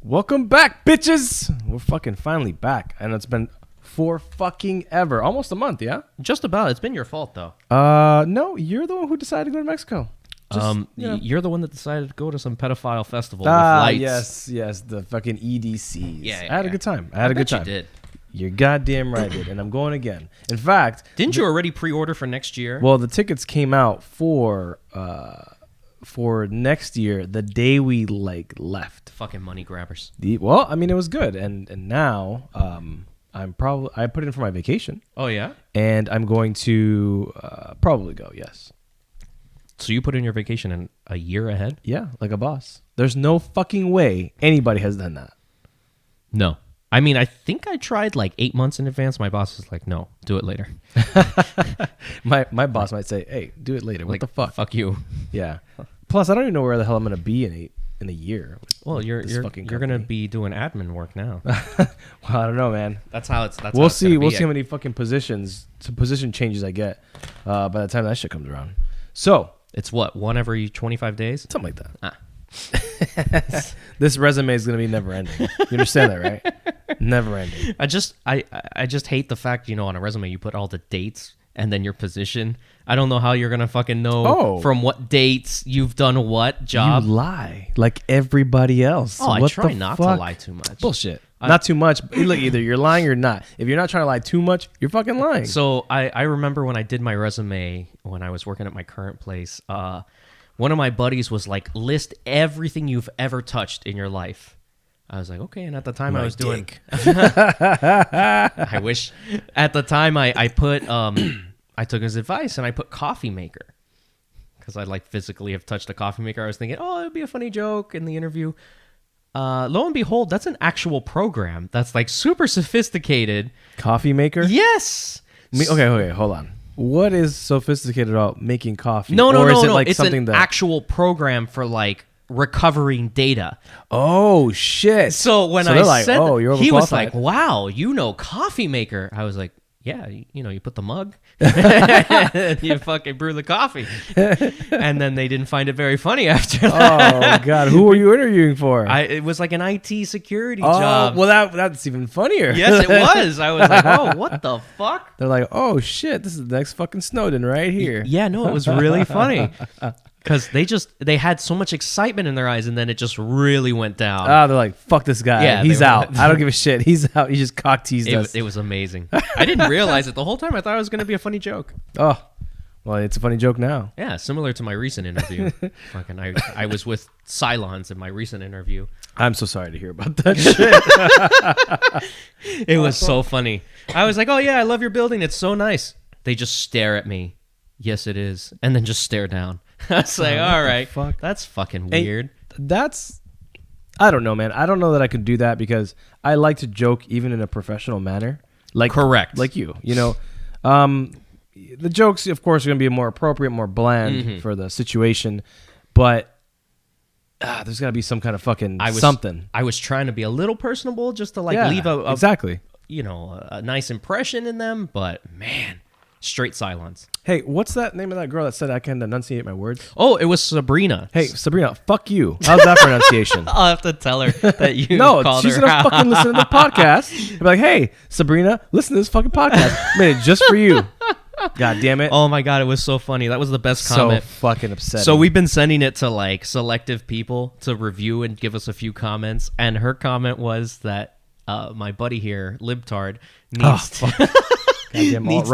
Welcome back, bitches. We're fucking finally back, and it's been for fucking ever, almost a month. Yeah, just about. It's been your fault though. No, you're the one who decided to go to Mexico. You're the one that decided to go to some pedophile festival with lights. Yes, the fucking EDCs. Yeah, I had a good time. I bet you did. You're goddamn right, I did, and I'm going again. In fact, didn't you already pre-order for next year? Well, the tickets came out for next year the day we left. Fucking money grabbers. Well, I mean, it was good, and now I put in for my vacation. Oh yeah, and I'm going to probably go. Yes. So you put in your vacation in a year ahead? Yeah, like a boss. There's no fucking way anybody has done that. No. I mean, I think I tried like 8 months in advance. My boss was like, no, do it later. my boss might say, hey, do it later. What like, the fuck? Fuck you. Yeah. Plus, I don't even know where the hell I'm going to be in a year. Well, you're going to be doing admin work now. Well, I don't know, man. We'll see how many fucking position changes I get by the time that shit comes around. So it's what, one every 25 days? Something like that. This resume is going to be never ending. You understand that, right? Never ending. I just hate the fact, on a resume you put all the dates and then your position. I don't know how you're going to fucking know from what dates you've done what job. You lie like everybody else. Oh, I try not to lie too much. Bullshit. Not too much. Look, either you're lying or not. If you're not trying to lie too much, you're fucking lying. So I remember when I did my resume when I was working at my current place, one of my buddies was like, list everything you've ever touched in your life. I was like, okay. And at the time I was doing, I wish at the time I put, I took his advice and I put coffee maker because I like physically have touched a coffee maker. I was thinking, oh, it'd be a funny joke in the interview. Lo and behold, that's an actual program that's like super sophisticated. Coffee maker? Yes. Okay, hold on. What is sophisticated about making coffee? No. Like it's something an actual program for like recovering data. Oh shit! So when I said, he was like, "Wow, coffee maker." I was like, "Yeah, you put the mug, you fucking brew the coffee," and then they didn't find it very funny after that. Oh god, who were you interviewing for? It was like an IT security job. Well, that's even funnier. Yes, it was. I was like, "Oh, what the fuck?" They're like, "Oh shit, this is the next fucking Snowden right here." Yeah, no, it was really funny. Because they had so much excitement in their eyes, and then it just really went down. They're like, fuck this guy. Yeah, he's out. I don't give a shit. He's out. He just cock teased us. It was amazing. I didn't realize it the whole time. I thought it was going to be a funny joke. Oh, well, it's a funny joke now. Yeah, similar to my recent interview. Fucking, I was with Cylons in my recent interview. I'm so sorry to hear about that shit. It was so funny. I was like, oh yeah, I love your building. It's so nice. They just stare at me. Yes, it is. And then just stare down. I was like, all right, that's fucking weird. I don't know, man. I don't know that I could do that because I like to joke even in a professional manner. Correct. Like you. The jokes, of course, are going to be more appropriate, more bland for the situation. But there's got to be some kind of fucking something. I was trying to be a little personable just to leave exactly. A nice impression in them. But man, straight silence. Hey, what's that name of that girl that said I can enunciate my words? Oh, it was Sabrina. Hey, Sabrina, fuck you. How's that for enunciation? I'll have to tell her that you no, called she's her gonna out. fucking listen to the podcast. Be like, hey, Sabrina, listen to this fucking podcast. Made it just for you. God damn it. Oh my god, it was so funny. That was the best comment. So fucking upsetting. So we've been sending it to like selective people to review and give us a few comments. And her comment was that my buddy here, Libtard, needs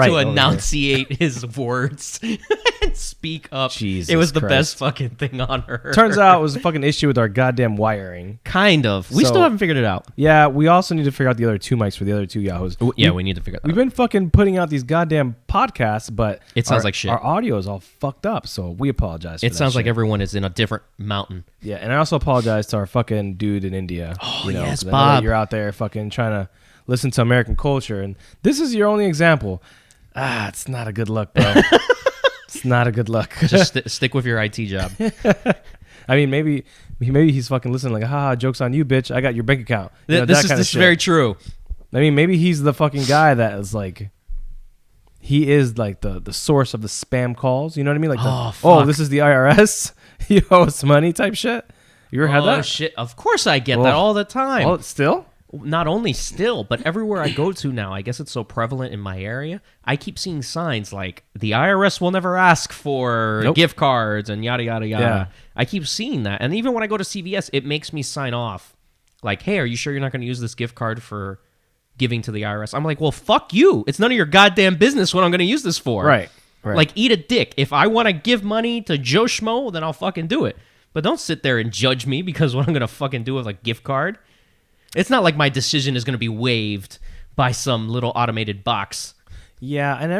to enunciate his words and speak up. Jesus it was the Christ. Best fucking thing on her. Turns out it was a fucking issue with our goddamn wiring. Kind of. We still haven't figured it out. Yeah, we also need to figure out the other two mics for the other two Yahoos. Yeah, we need to figure that out. We've been fucking putting out these goddamn podcasts, but it sounds like shit. Our audio is all fucked up, so we apologize for that. It sounds like everyone is in a different mountain. Yeah, and I also apologize to our fucking dude in India. Oh, yes, Bob. I know you're out there fucking trying to listen to American culture, and this is your only example. It's not a good look, bro. It's not a good look. Just stick with your IT job. I mean, maybe he's fucking listening like, haha, joke's on you, bitch. I got your bank account. This is very true. I mean, maybe he's the fucking guy that is like, he is like the source of the spam calls. You know what I mean? Like, this is the IRS. You owe us money type shit. You ever had that? Oh, shit. Of course I get that all the time. Oh, still? Not only still, but everywhere I go to now, I guess it's so prevalent in my area, I keep seeing signs like the IRS will never ask for gift cards and yada, yada, yada. Yeah. I keep seeing that. And even when I go to CVS, it makes me sign off. Like, hey, are you sure you're not going to use this gift card for giving to the IRS? I'm like, well, fuck you. It's none of your goddamn business what I'm going to use this for. Right. Like, eat a dick. If I want to give money to Joe Schmo, then I'll fucking do it. But don't sit there and judge me because what I'm going to fucking do with a gift card. It's not like my decision is going to be waived by some little automated box. Yeah, and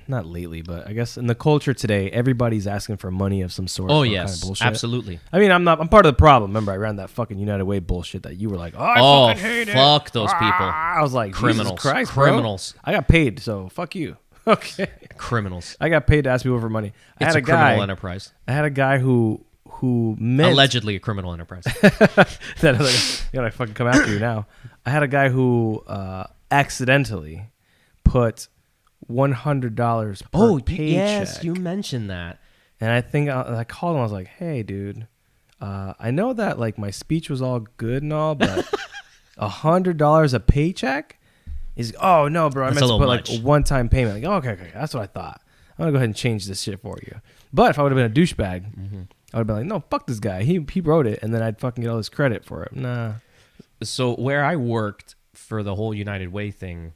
not lately, but I guess in the culture today, everybody's asking for money of some sort. Oh, yes, kind of bullshit. Absolutely. I mean, I'm part of the problem. Remember, I ran that fucking United Way bullshit that you were like, I fucking hate it. Fuck those people. I was like, criminals. Jesus Christ, criminals. Bro. I got paid, so fuck you. Okay. Criminals. I got paid to ask people for money. It's a criminal enterprise. I had a guy who meant allegedly a criminal enterprise. That gonna fucking come after you now. I had a guy who accidentally put $100 per paycheck. Yes, you mentioned that. And I think I called him. I was like, "Hey, dude, I know that like my speech was all good and all, but $100 a paycheck is oh no, bro. I meant to put like a one-time payment. Like, okay, that's what I thought. I'm gonna go ahead and change this shit for you. But if I would have been a douchebag, I would have been like, no, fuck this guy. He wrote it, and then I'd fucking get all this credit for it. Nah. So where I worked for the whole United Way thing,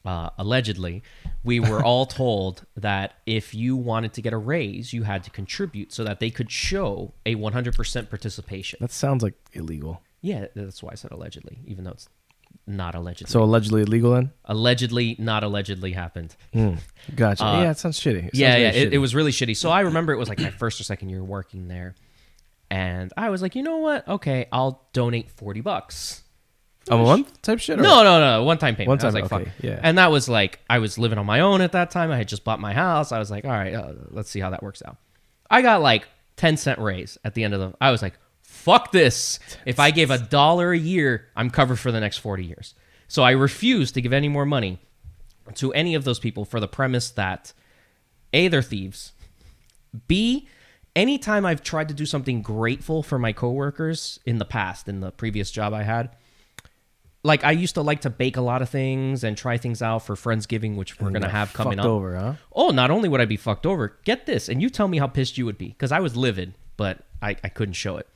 allegedly, we were all told that if you wanted to get a raise, you had to contribute so that they could show a 100% participation. That sounds like illegal. Yeah, that's why I said allegedly, even though it's not allegedly. So allegedly illegal then? Allegedly, not allegedly happened. Gotcha. Yeah, it sounds shitty. It was really shitty. So I remember it was like my first or second year working there. And I was like, you know what? Okay, I'll donate $40. A month type shit? Or? No. One-time payment. One-time, I was like, okay, fuck. Yeah. And that was like, I was living on my own at that time. I had just bought my house. I was like, all right, let's see how that works out. I got like 10-cent raise at the end of the... I was like, fuck this. If I gave $1 a year, I'm covered for the next 40 years. So I refused to give any more money to any of those people for the premise that A, they're thieves. B, anytime I've tried to do something grateful for my coworkers in the past, in the previous job I had, like I used to like to bake a lot of things and try things out for Friendsgiving, which we're going to have coming up. Over, huh? Oh, not only would I be fucked over, get this, and you tell me how pissed you would be, because I was livid, but I couldn't show it.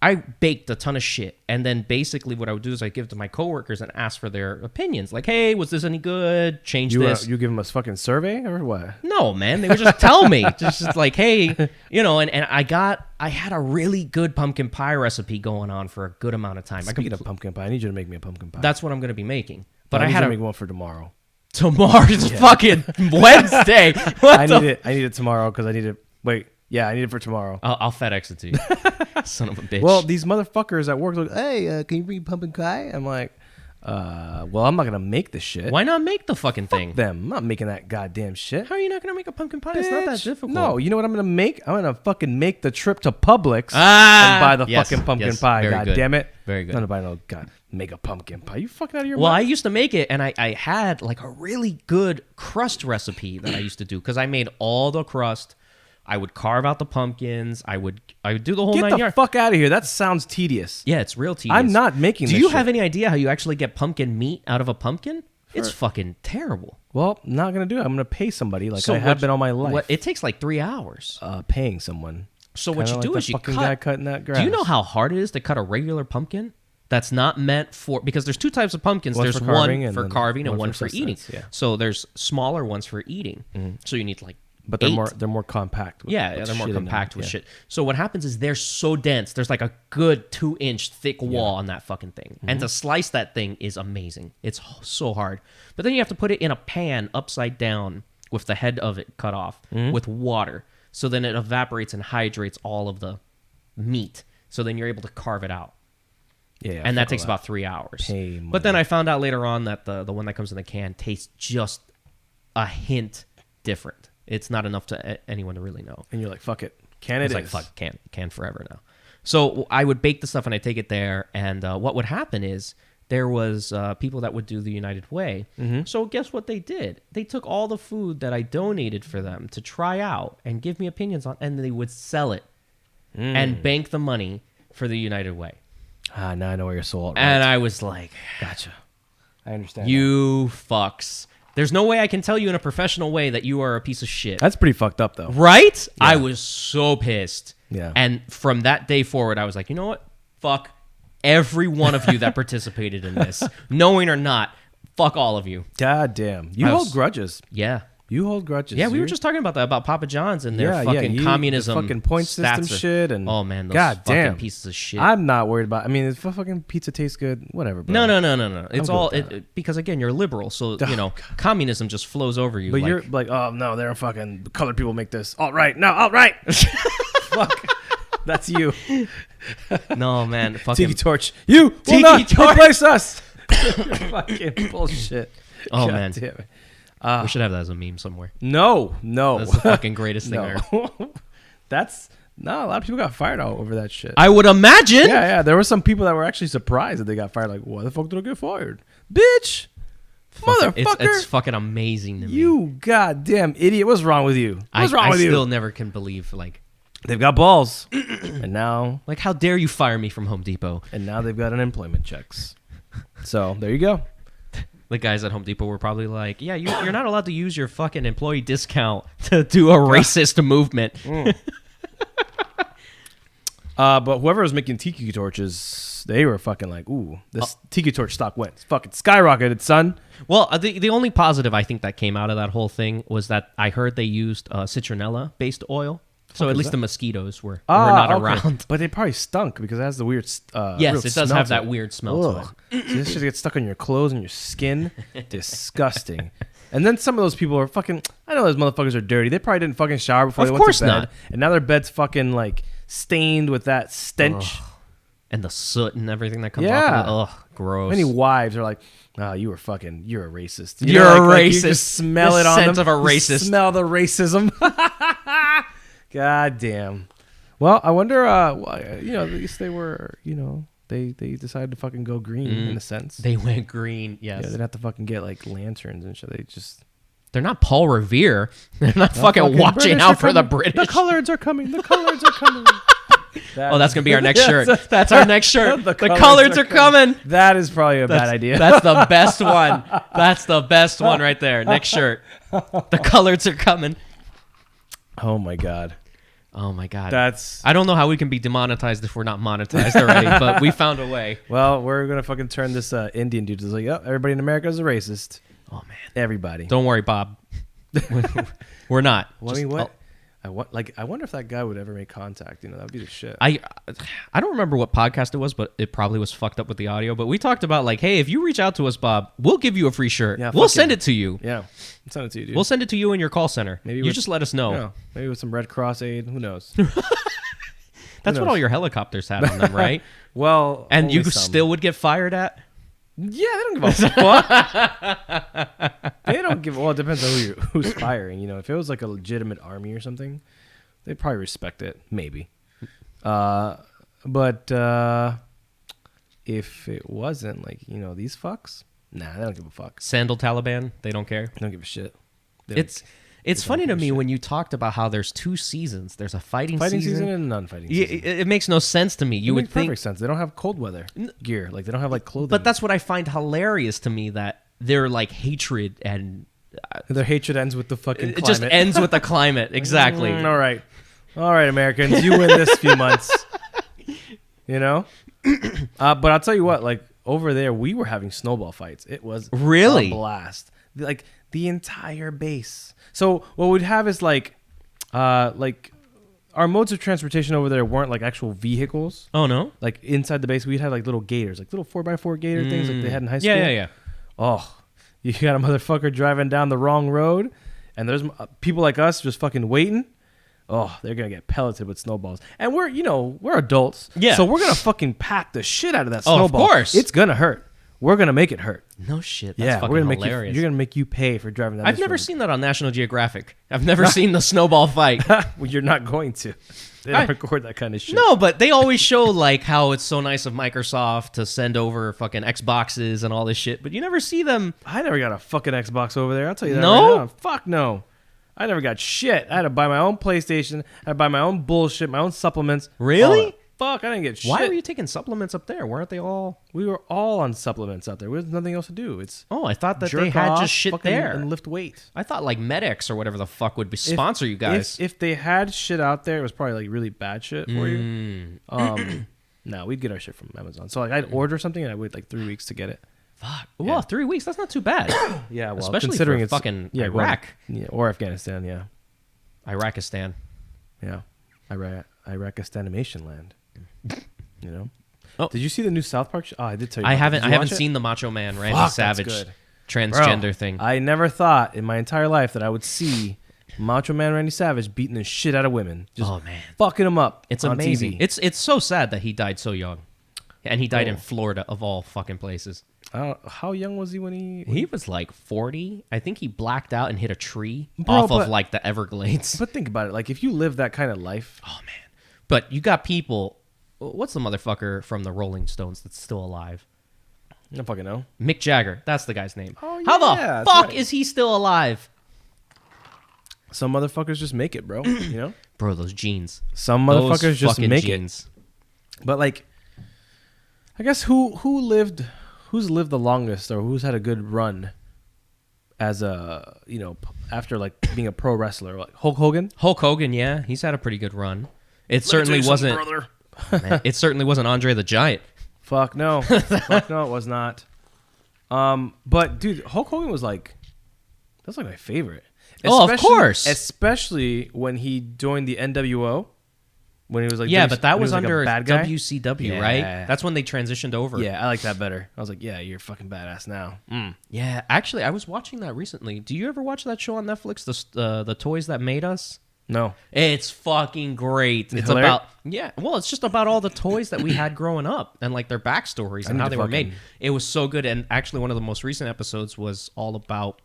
I baked a ton of shit, and then basically what I would do is I give it to my coworkers and ask for their opinions. Like, hey, was this any good? Change this. You give them a fucking survey or what? No, man. They would just tell me. Just like, hey, you know, and I had a really good pumpkin pie recipe going on for a good amount of time. Speaking of pumpkin pie, I need you to make me a pumpkin pie. That's what I'm going to be making. But I had to make one for tomorrow. Tomorrow's fucking Wednesday. I need it tomorrow because I need it. Wait. Yeah, I need it for tomorrow. I'll FedEx it to you. Son of a bitch. Well, these motherfuckers at work are like, hey, can you bring pumpkin pie? I'm like, well, I'm not going to make this shit. Why not make the fucking thing? Them. I'm not making that goddamn shit. How are you not going to make a pumpkin pie? Bitch. It's not that difficult. No, you know what I'm going to make? I'm going to fucking make the trip to Publix and buy the fucking pumpkin pie. God damn it. Very good. Nobody knows. God, make a pumpkin pie. You fucking out of your Well, mind? I used to make it, and I had like a really good crust recipe that I used to do because I made all the crust. I would carve out the pumpkins. I would do the whole 9 yards. Get the fuck out of here. That sounds tedious. Yeah, it's real tedious. I'm not making this Do you shit. have any idea how you actually get pumpkin meat out of a pumpkin? It's fucking terrible. Well, I'm not going to do it. I'm going to pay somebody like I have been all my life. It takes like 3 hours. Paying someone. So what you do is you cut. Guy cutting that grass. Do you know how hard it is to cut a regular pumpkin? That's not meant for... Because there's two types of pumpkins. There's one for carving and one for eating. Yeah. So there's smaller ones for eating. So you need like... But they're more compact. They're more compact with shit. So what happens is they're so dense. There's like a good 2-inch thick wall on that fucking thing. And to slice that thing is amazing. It's so hard. But then you have to put it in a pan upside down with the head of it cut off with water. So then it evaporates and hydrates all of the meat. So then you're able to carve it out. Yeah, and that takes about 3 hours. But then I found out later on that the one that comes in the can tastes just a hint different. It's not enough to anyone to really know. And you're like, fuck it. It's like, fuck, can forever now. So I would bake the stuff and I'd take it there. And what would happen is there was people that would do the United Way. So guess what they did? They took all the food that I donated for them to try out and give me opinions on, and they would sell it. and bank the money for the United Way. Now I know where you're sold. And I was like, gotcha. I understand. You fucks. There's no way I can tell you in a professional way that you are a piece of shit. That's pretty fucked up, though. Right? Yeah. I was so pissed. Yeah. And from that day forward, I was like, you know what? Fuck every one of you that participated in this. Knowing or not, fuck all of you. God damn. You hold grudges. Yeah. You hold grudges. Yeah, we were just talking about that, about Papa John's and their fucking communism. The fucking point system shit. And oh, man, those God fucking damn. pieces of shit. I'm not worried about. I mean, if fucking pizza tastes good, whatever. Bro. No. It's all because again, you're liberal, so communism just flows over you. But you're like, oh no, they're fucking colored people make this. All right, no, all right. Fuck, that's you. No man, fucking Tiki Torch. You will not replace us. Fucking bullshit. Oh God man, damn it. We should have that as a meme somewhere. No. That's the fucking greatest thing ever. That's a lot of people got fired out over that shit. I would imagine. Yeah. There were some people that were actually surprised that they got fired. Like, why the fuck did I get fired? Bitch. Motherfucker. It's fucking amazing to me. You goddamn idiot. What's wrong with you? What's wrong with you? I still never can believe, like... They've got balls. And now... Like, how dare you fire me from Home Depot? And now they've got unemployment checks. So, there you go. The guys at Home Depot were probably like, yeah, you're not allowed to use your fucking employee discount to do a racist movement. But whoever was making tiki torches, they were fucking like, ooh, this tiki torch stock went fucking skyrocketed, son. Well, the only positive I think that came out of that whole thing was that I heard they used citronella-based oil. So at least the mosquitoes were not around. But they probably stunk because it has the weird yes, it does have that weird smell to it. So this shit gets stuck on your clothes and your skin. Disgusting. And then some of those people are fucking... I know those motherfuckers are dirty. They probably didn't fucking shower before they went to bed. Of course not. And now their bed's fucking like stained with that stench. Ugh. And the soot and everything that comes off of it. Ugh, gross. Many wives are like, oh, you're a racist. You're a racist. You just smell it on them. The scent of a racist. You smell the racism. God damn. Well, I wonder, at least they were, they decided to fucking go green in a sense. They went green, yes. Yeah, they'd have to fucking get like lanterns and shit. They're not Paul Revere. They're not fucking watching out for the British. The coloreds are coming. The coloreds are coming. That's going to be our next shirt. That's our next shirt. The coloreds are coming. That is probably a bad idea. That's the best one. That's the best one right there. Next shirt. The coloreds are coming. Oh my God. I don't know how we can be demonetized if we're not monetized already, but we found a way. Well, we're going to fucking turn this Indian dude to like, everybody in America is a racist. Oh, man. Everybody. Don't worry, Bob. We're not. Well, I wonder if that guy would ever make contact. That would be the shit. I don't remember what podcast it was, but it probably was fucked up with the audio. But we talked about like, hey, if you reach out to us, Bob, we'll give you a free shirt. Yeah, we'll send it to you. Yeah, send it to you, dude. We'll send it to you in your call center. Maybe you just let us know. Maybe with some Red Cross aid. Who knows? That's what all your helicopters had on them, right? Well, and you still would get fired at. Yeah, they don't give a fuck. They don't give. Well, it depends on who's firing. If it was like a legitimate army or something, they'd probably respect it. Maybe. But if it wasn't like these fucks, nah, they don't give a fuck. Sandal Taliban, they don't care. They don't give a shit. It's funny to me when you talked about how there's two seasons. There's a fighting season and a non-fighting season. It makes no sense to me. You would think perfect sense. They don't have cold weather gear. Like they don't have like clothing. But that's what I find hilarious to me, that their like hatred and their hatred ends with the fucking climate. It just ends with the climate. Exactly. All right, Americans, you win this few months. But I'll tell you what. Like over there, we were having snowball fights. It was really a blast. Like the entire base. So what we'd have is like our modes of transportation over there weren't like actual vehicles. Oh no! Like inside the base, we'd have like little gators, like little 4x4 gator things, like they had in high school. Yeah. Oh, you got a motherfucker driving down the wrong road, and there's people like us just fucking waiting. Oh, they're gonna get pelleted with snowballs, and we're adults. Yeah. So we're gonna fucking pack the shit out of that snowball. Of course, it's gonna hurt. We're gonna make it hurt. No shit. That's fucking hilarious. You're gonna make you pay for driving that. I've never seen that on National Geographic. I've never seen the snowball fight. Well, you're not going to. They don't record that kind of shit. No, but they always show like how it's so nice of Microsoft to send over fucking Xboxes and all this shit. But you never see them. I never got a fucking Xbox over there. I'll tell you that. No? Right now. Fuck no. I never got shit. I had to buy my own PlayStation. I had to buy my own bullshit, my own supplements. Really? Fuck, I didn't get shit. Why were you taking supplements up there? Weren't they all? We were all on supplements out there. There was nothing else to do. I thought that they had just shit there and lift weights. I thought like Med-X or whatever the fuck would sponsor you guys. If they had shit out there, it was probably like really bad shit for you. No, we'd get our shit from Amazon. So like I'd order something and I'd wait like 3 weeks to get it. Fuck. Well, 3 weeks. That's not too bad. Yeah, well, especially considering for it's fucking Iraq. Or Afghanistan. Yeah, Iraqistan. Yeah, Iraqistan land. You know. Oh, did you see the new South Park? I did tell you. I haven't seen the Macho Man Randy Savage transgender thing. I never thought in my entire life that I would see Macho Man Randy Savage beating the shit out of women. Just fucking them up. It's on amazing. TV. It's so sad that he died so young, and he died in Florida of all fucking places. How young was he when he? He was like 40. I think he blacked out and hit a tree of like the Everglades. But think about it. Like if you live that kind of life. Oh man. But you got people. What's the motherfucker from the Rolling Stones that's still alive? I don't fucking know. Mick Jagger. That's the guy's name. Oh, yeah, how the fuck is he still alive? Some motherfuckers just make it, bro. You know? Bro, those jeans. Some motherfuckers just make jeans. It. But like, I guess who's lived the longest or who's had a good run as a, after like being a pro wrestler? Like Hulk Hogan? Hulk Hogan, yeah. He's had a pretty good run. It certainly wasn't. Man, it certainly wasn't Andre the Giant. Fuck no. Fuck no, it was not. But dude, Hulk Hogan was like, that's like my favorite. Of course. Especially when he joined the NWO. When he was like, but that was under like a bad guy. WCW, right? That's when they transitioned over. Yeah, I like that better. I was like, yeah, you're fucking badass now. Yeah, actually, I was watching that recently. Do you ever watch that show on Netflix, the Toys That Made Us? No. It's fucking great. It's about it's just about all the toys that we had growing up and like their backstories and how they were made. It was so good, and actually one of the most recent episodes was all about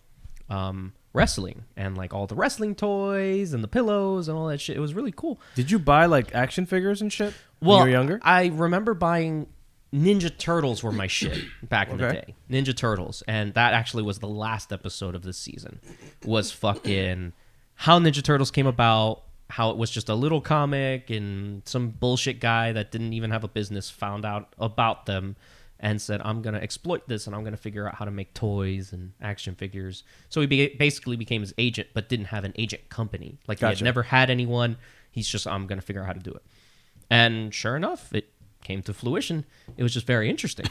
wrestling and like all the wrestling toys and the pillows and all that shit. It was really cool. Did you buy like action figures and shit when you were younger? I remember buying Ninja Turtles were my shit back in the day. Ninja Turtles, and that actually was the last episode of this season. Was fucking how Ninja Turtles came about, how it was just a little comic and some bullshit guy that didn't even have a business found out about them and said, I'm going to exploit this and I'm going to figure out how to make toys and action figures. So he basically became his agent, but didn't have an agent company. Like he had never had anyone. He's just, I'm going to figure out how to do it. And sure enough, it came to fruition. It was just very interesting.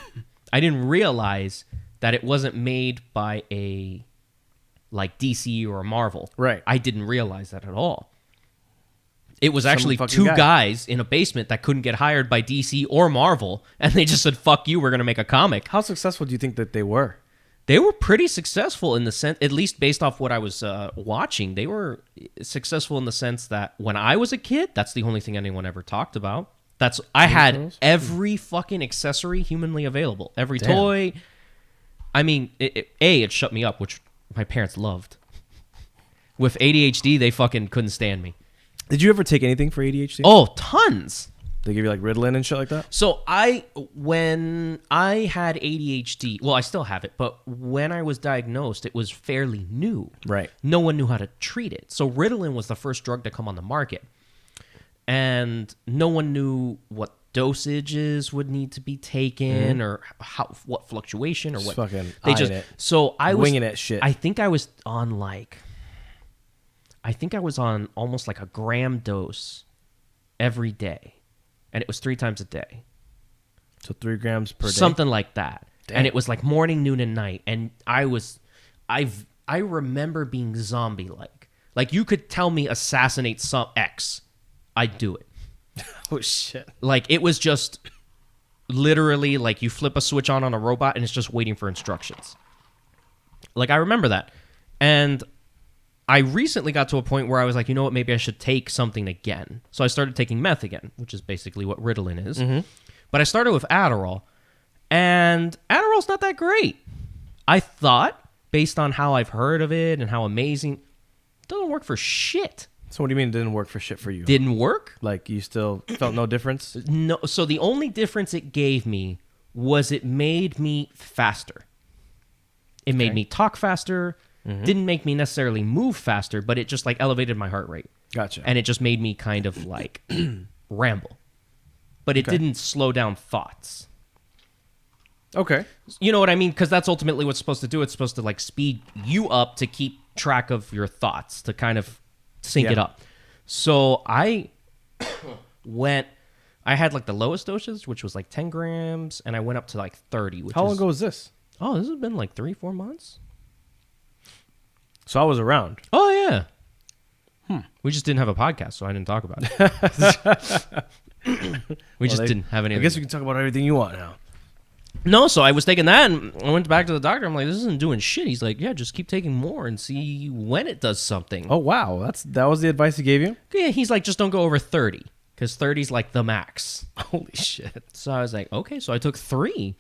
I didn't realize that it wasn't made by a like DC or a Marvel. Right. I didn't realize that at all. It was actually two guys in a basement that couldn't get hired by DC or Marvel, and they just said, fuck you, we're going to make a comic. How successful do you think that they were? They were pretty successful in the sense, at least based off what I was watching, they were successful in the sense that when I was a kid, that's the only thing anyone ever talked about. I had every fucking accessory humanly available. Every toy. I mean, it shut me up, which my parents loved. With ADHD, they fucking couldn't stand me. Did you ever take anything for ADHD? Oh, tons. They give you like Ritalin and shit like that? So when I had ADHD, well, I still have it, but when I was diagnosed, it was fairly new. Right. No one knew how to treat it. So Ritalin was the first drug to come on the market. And no one knew what dosages would need to be taken or what fluctuation or what. Fucking they just it. So I was winging it shit. I think I was on almost like a gram dose every day. And it was 3 times a day. So 3 grams per day? Something like that. Damn. And it was like morning, noon, and night. And I remember being zombie-like. Like you could tell me assassinate some X. I'd do it. Oh, shit. Like it was just literally like you flip a switch on a robot and it's just waiting for instructions. Like I remember that. And I recently got to a point where I was like, you know what, maybe I should take something again. So I started taking meth again, which is basically what Ritalin is. Mm-hmm. But I started with Adderall, and Adderall's not that great. I thought, based on how I've heard of it and how amazing, it doesn't work for shit. So what do you mean it didn't work for shit for you? Didn't work? Like you still felt no difference? No. So the only difference it gave me was it made me faster. It made me talk faster. Didn't make me necessarily move faster, but it just like elevated my heart rate. Gotcha. And it just made me kind of like ramble. But it didn't slow down thoughts. Okay. You know what I mean? Because that's ultimately what's supposed to do. It's supposed to like speed you up to keep track of your thoughts, to kind of sync it up. So I had like the lowest dosage, which was like 10 grams, and I went up to like 30. How long ago was this? Oh, this has been like 3-4 months. So I was around. Oh, yeah. We just didn't have a podcast, so I didn't talk about it. We just didn't have any. I guess we can talk about everything you want now. No, so I was taking that, and I went back to the doctor. I'm like, this isn't doing shit. He's like, yeah, just keep taking more and see when it does something. Oh, wow. That was the advice he gave you? Yeah, he's like, just don't go over 30, because 30 is like the max. Holy shit. So I was like, okay. So I took 3.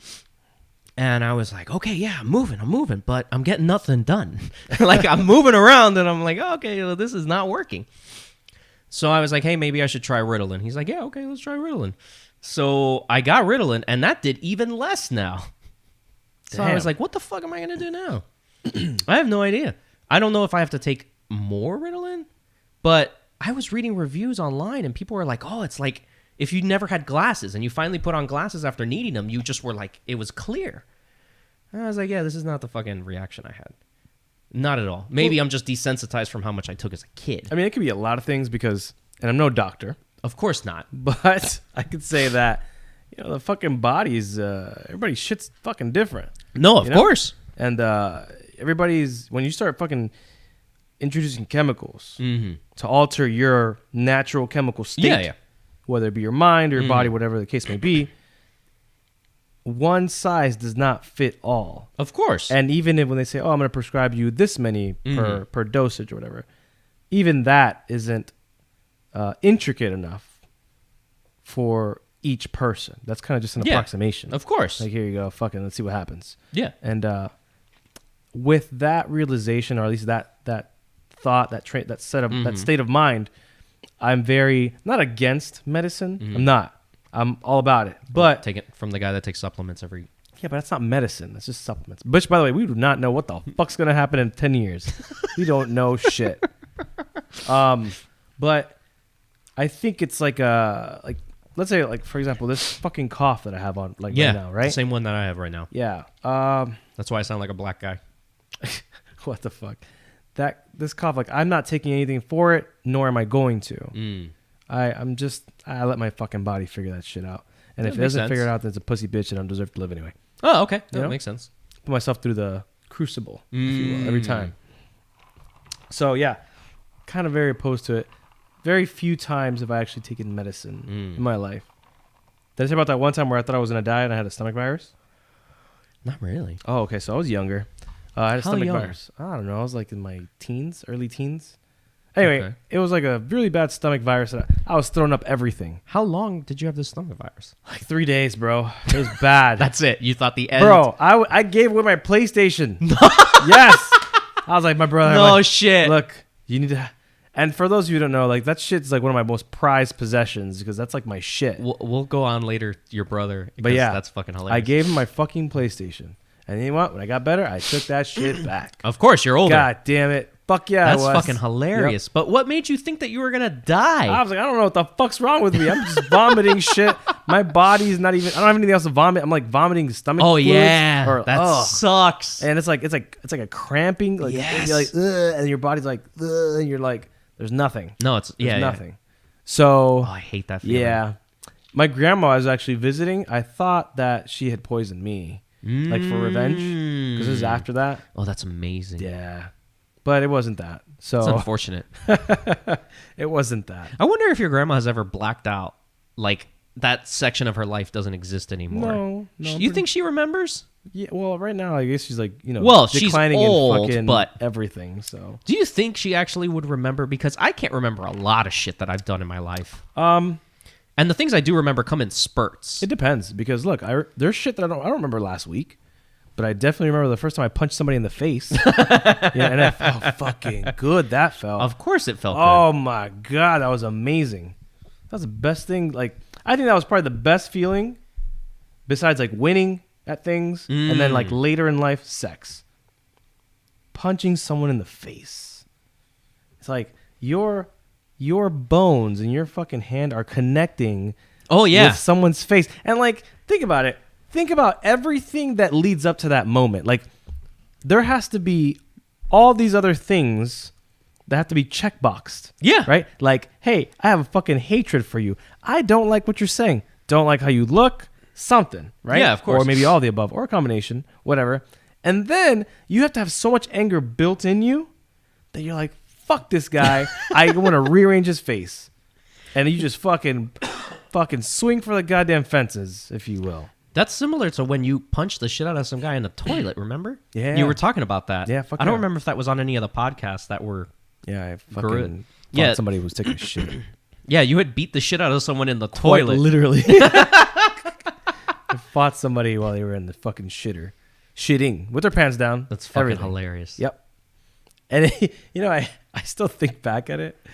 And I was like, okay, yeah, I'm moving, but I'm getting nothing done. Like, I'm moving around, and I'm like, oh, okay, well, this is not working. So I was like, hey, maybe I should try Ritalin. He's like, yeah, okay, let's try Ritalin. So I got Ritalin, and that did even less now. So I was like, what the fuck am I going to do now? I have no idea. I don't know if I have to take more Ritalin, but I was reading reviews online, and people were like, oh, it's like if you never had glasses and you finally put on glasses after needing them, you just were like, it was clear. And I was like, yeah, this is not the fucking reaction I had. Not at all. Maybe I'm just desensitized from how much I took as a kid. I mean, it could be a lot of things because, and I'm no doctor. Of course not. But I could say that, the fucking bodies, everybody's shit's fucking different. No, of course. And when you start fucking introducing chemicals to alter your natural chemical state, whether it be your mind or your body, whatever the case may be, one size does not fit all. Of course. And even when they say, oh, I'm going to prescribe you this many per dosage or whatever, even that isn't intricate enough for each person. That's kind of just an approximation. Of course. Like, here you go, fucking, let's see what happens. Yeah. And with that realization, or at least that thought, that state of mind, I'm very not against medicine. I'm not. I'm all about it. But take it from the guy that takes supplements every. Yeah, but that's not medicine. That's just supplements. Which, by the way, we do not know what the fuck's gonna happen in 10 years. We don't know shit. But I think it's like let's say, like, for example, this fucking cough that I have on right now, right? The same one that I have right now. Yeah. That's why I sound like a black guy. What the fuck? This cough, like, I'm not taking anything for it, nor am I going to. I let my fucking body figure that shit out. And if it doesn't figure it out, then it's a pussy bitch and I don't deserve to live anyway. Oh, okay. That makes sense. Put myself through the crucible, if you will, every time. So, yeah, kind of very opposed to it. Very few times have I actually taken medicine in my life. Did I say about that one time where I thought I was going to die and I had a stomach virus? Not really. Oh, okay. So I was younger. I had a stomach virus. I don't know. I was like in my early teens. Anyway, It was like a really bad stomach virus. I was throwing up everything. How long did you have this stomach virus? Like 3 days, bro. It was bad. That's it. You thought the end. Bro, I gave away my PlayStation. Yes. I was like, my brother. No shit. Look, you need to. And for those of you who don't know, like, that shit's like one of my most prized possessions because that's like my shit. We'll go on later, your brother. But yeah, that's fucking hilarious. I gave him my fucking PlayStation. And you know what? When I got better, I took that shit back. Of course, you're older. God damn it. Fuck yeah, that's fucking hilarious. Yep. But what made you think that you were gonna die? I was like, I don't know what the fuck's wrong with me. I'm just vomiting shit. My body's not even. I don't have anything else to vomit. I'm like vomiting stomach. Oh fluids yeah, that sucks. And it's like a cramping. Like, yes. You're like, and your body's like, and you're like, there's nothing. No, there's nothing. Yeah. So I hate that feeling. Yeah, my grandma was actually visiting. I thought that she had poisoned me, like for revenge, because it was after that. Oh, that's amazing. Yeah. But it wasn't that. So it's unfortunate. It wasn't that. I wonder if your grandma has ever blacked out. Like, that section of her life doesn't exist anymore. No. You think she remembers? Yeah. Well, right now, I guess she's like, well, declining she's old, in fucking but everything. So, do you think she actually would remember? Because I can't remember a lot of shit that I've done in my life. And the things I do remember come in spurts. It depends because look, there's shit that I don't remember last week. But I definitely remember the first time I punched somebody in the face. And it felt fucking good. That felt. Of course it felt good. Oh, my God. That was amazing. That was the best thing. Like, I think that was probably the best feeling besides, like, winning at things. And then, like, later in life, sex. punching someone in the face. It's like your bones and your fucking hand are connecting with someone's face. And like, think about it. Think about everything that leads up to that moment. Like, there has to be all these other things that have to be checkboxed. Yeah. Right? Like, hey, I have a fucking hatred for you. I don't like what you're saying. Don't like how you look. Something, right? Yeah, of course. Or maybe all the above, or a combination, whatever. And then you have to have so much anger built in you that you're like, fuck this guy. I want to rearrange his face. And you just fucking swing for the goddamn fences, if you will. That's similar to when you punched the shit out of some guy in the toilet, remember? Yeah. You were talking about that. Yeah, I don't remember if that was on any of the podcasts that were... Yeah, I fucking thought somebody was taking a shit. Yeah, you had beat the shit out of someone in the toilet. Quite literally. I fought somebody while they were in the fucking shitter. Shitting. With their pants down. That's fucking hilarious. Yep. And, I still think back at it.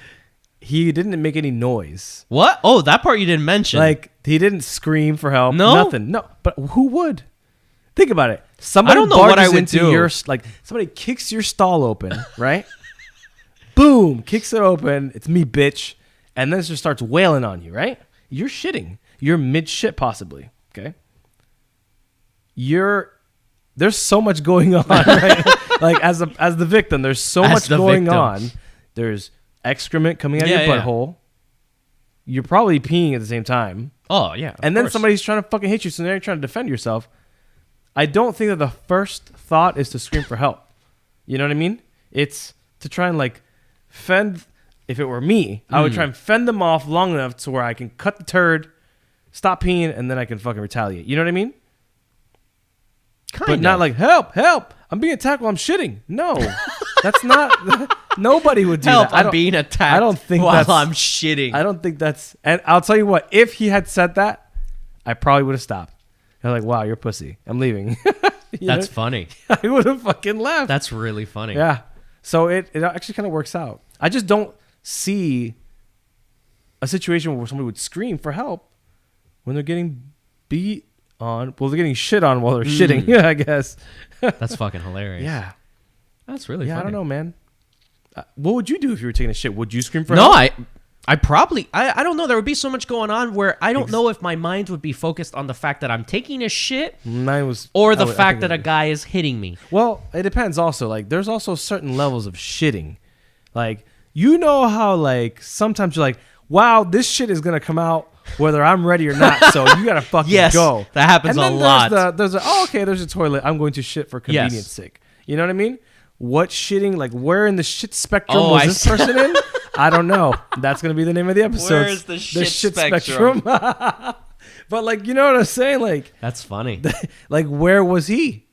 He didn't make any noise. What? Oh, that part you didn't mention. Like, he didn't scream for help. No? Nothing. No. But who would? Think about it. Somebody I don't know what I would into do. Somebody kicks your stall open, right? Boom. Kicks it open. It's me, bitch. And then it just starts wailing on you, right? You're shitting. You're mid-shit, possibly. Okay? There's so much going on, right? Like, as the victim, there's so much going on. There's excrement coming out of your butthole. You're probably peeing at the same time. Oh, yeah. And then somebody's trying to fucking hit you, so now you're trying to defend yourself. I don't think that the first thought is to scream for help. You know what I mean? It's to try and, like, fend. If it were me, I would try and fend them off long enough to where I can cut the turd, stop peeing, and then I can fucking retaliate. You know what I mean? But not like, help, I'm being attacked while I'm shitting. No, that's not, nobody would do help, that. I'm being attacked I don't think while that's, I'm shitting. I don't think that's, and I'll tell you what, if he had said that, I probably would have stopped. I'm like, wow, you're a pussy. I'm leaving. That's funny. I would have fucking left. That's really funny. Yeah. So it actually kind of works out. I just don't see a situation where somebody would scream for help when they're getting beat on. Well, they're getting shit on while they're shitting. Yeah, I guess. That's fucking hilarious. Yeah. That's really funny. I don't know, man. What would you do if you were taking a shit? Would you scream for help? No, I probably, I don't know. There would be so much going on where I don't know if my mind would be focused on the fact that I'm taking a shit or the fact that a guy is hitting me. Well, it depends also. Like, there's also certain levels of shitting. Like, you know how, like, sometimes you're like, wow, this shit is going to come out whether I'm ready or not. So you got to fucking go. That happens a lot. There's a toilet. I'm going to shit for convenience sake. You know what I mean? What shitting, like, where in the shit spectrum was this person in? I don't know. That's going to be the name of the episode. Where's the shit spectrum? But, like, you know what I'm saying? Like, that's funny. Like, where was he?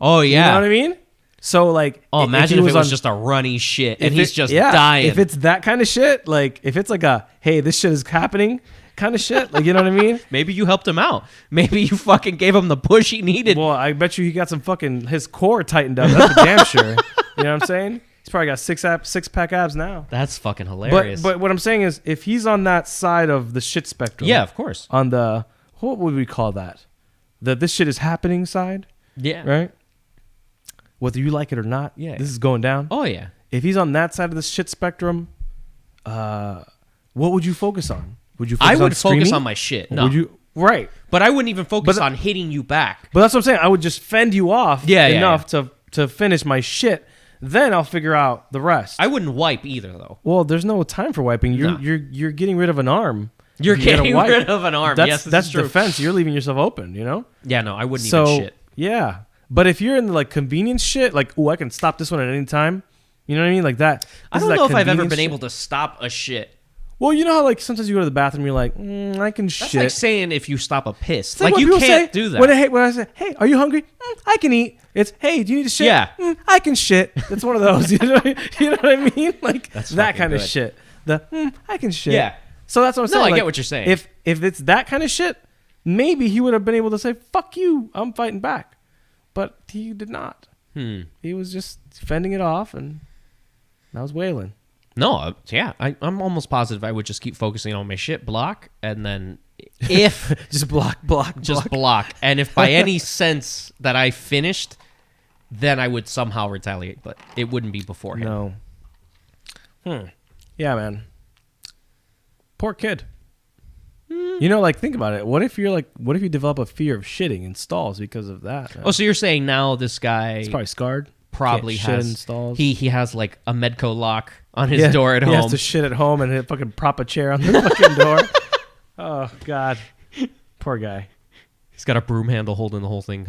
Oh, yeah. You know what I mean? So, like... Oh, imagine if it was just a runny shit and he's just dying. If it's that kind of shit, like, if it's like a, hey, this shit is happening kind of shit, like, you know what I mean? Maybe you helped him out. Maybe you fucking gave him the push he needed. Well, I bet you he got some fucking... His core tightened up. That's for damn sure. You know what I'm saying? He's probably got six-pack abs now. That's fucking hilarious. But what I'm saying is, if he's on that side of the shit spectrum... Yeah, of course. On the... What would we call that? The this shit is happening side? Yeah. Right? Whether you like it or not, this is going down. Oh, yeah. If he's on that side of the shit spectrum, what would you focus on? Would you focus I would on screaming? focus on my shit. No. Would you? Right. But I wouldn't even focus on hitting you back. But that's what I'm saying. I would just fend you off enough to finish my shit. Then I'll figure out the rest. I wouldn't wipe either, though. Well, there's no time for wiping. You're getting rid of an arm. You're getting rid of an arm. That's true. Defense. You're leaving yourself open, you know? Yeah, no, I wouldn't even shit. Yeah. But if you're in the, like, convenience shit, like, I can stop this one at any time. You know what I mean? Like that. I don't know if I've ever been able to stop a shit. Well, you know how, like, sometimes you go to the bathroom, you're like, I can shit. That's like saying if you stop a piss. It's like you can't do that. When I say, hey, are you hungry? I can eat. It's, hey, do you need to shit? Yeah. I can shit. That's one of those. You know what I mean? Like, that's that kind of shit. I can shit. Yeah. So that's what I'm saying. No, I like, get what you're saying. If it's that kind of shit, maybe he would have been able to say, fuck you, I'm fighting back. But he did not. He was just fending it off, and I was wailing. No, yeah, I'm almost positive I would just keep focusing on my shit block, and then if just block, and if by any sense that I finished, then I would somehow retaliate, but it wouldn't be beforehand. No. Yeah, man. Poor kid. You know, like, think about it. What if you develop a fear of shitting in stalls because of that? Man? Oh, so you're saying now this guy... He's probably scarred. Probably Can't has... shit in stalls. He has, like, a Medco lock on his door at home. He has to shit at home and fucking prop a chair on the fucking door. Oh, God. Poor guy. He's got a broom handle holding the whole thing.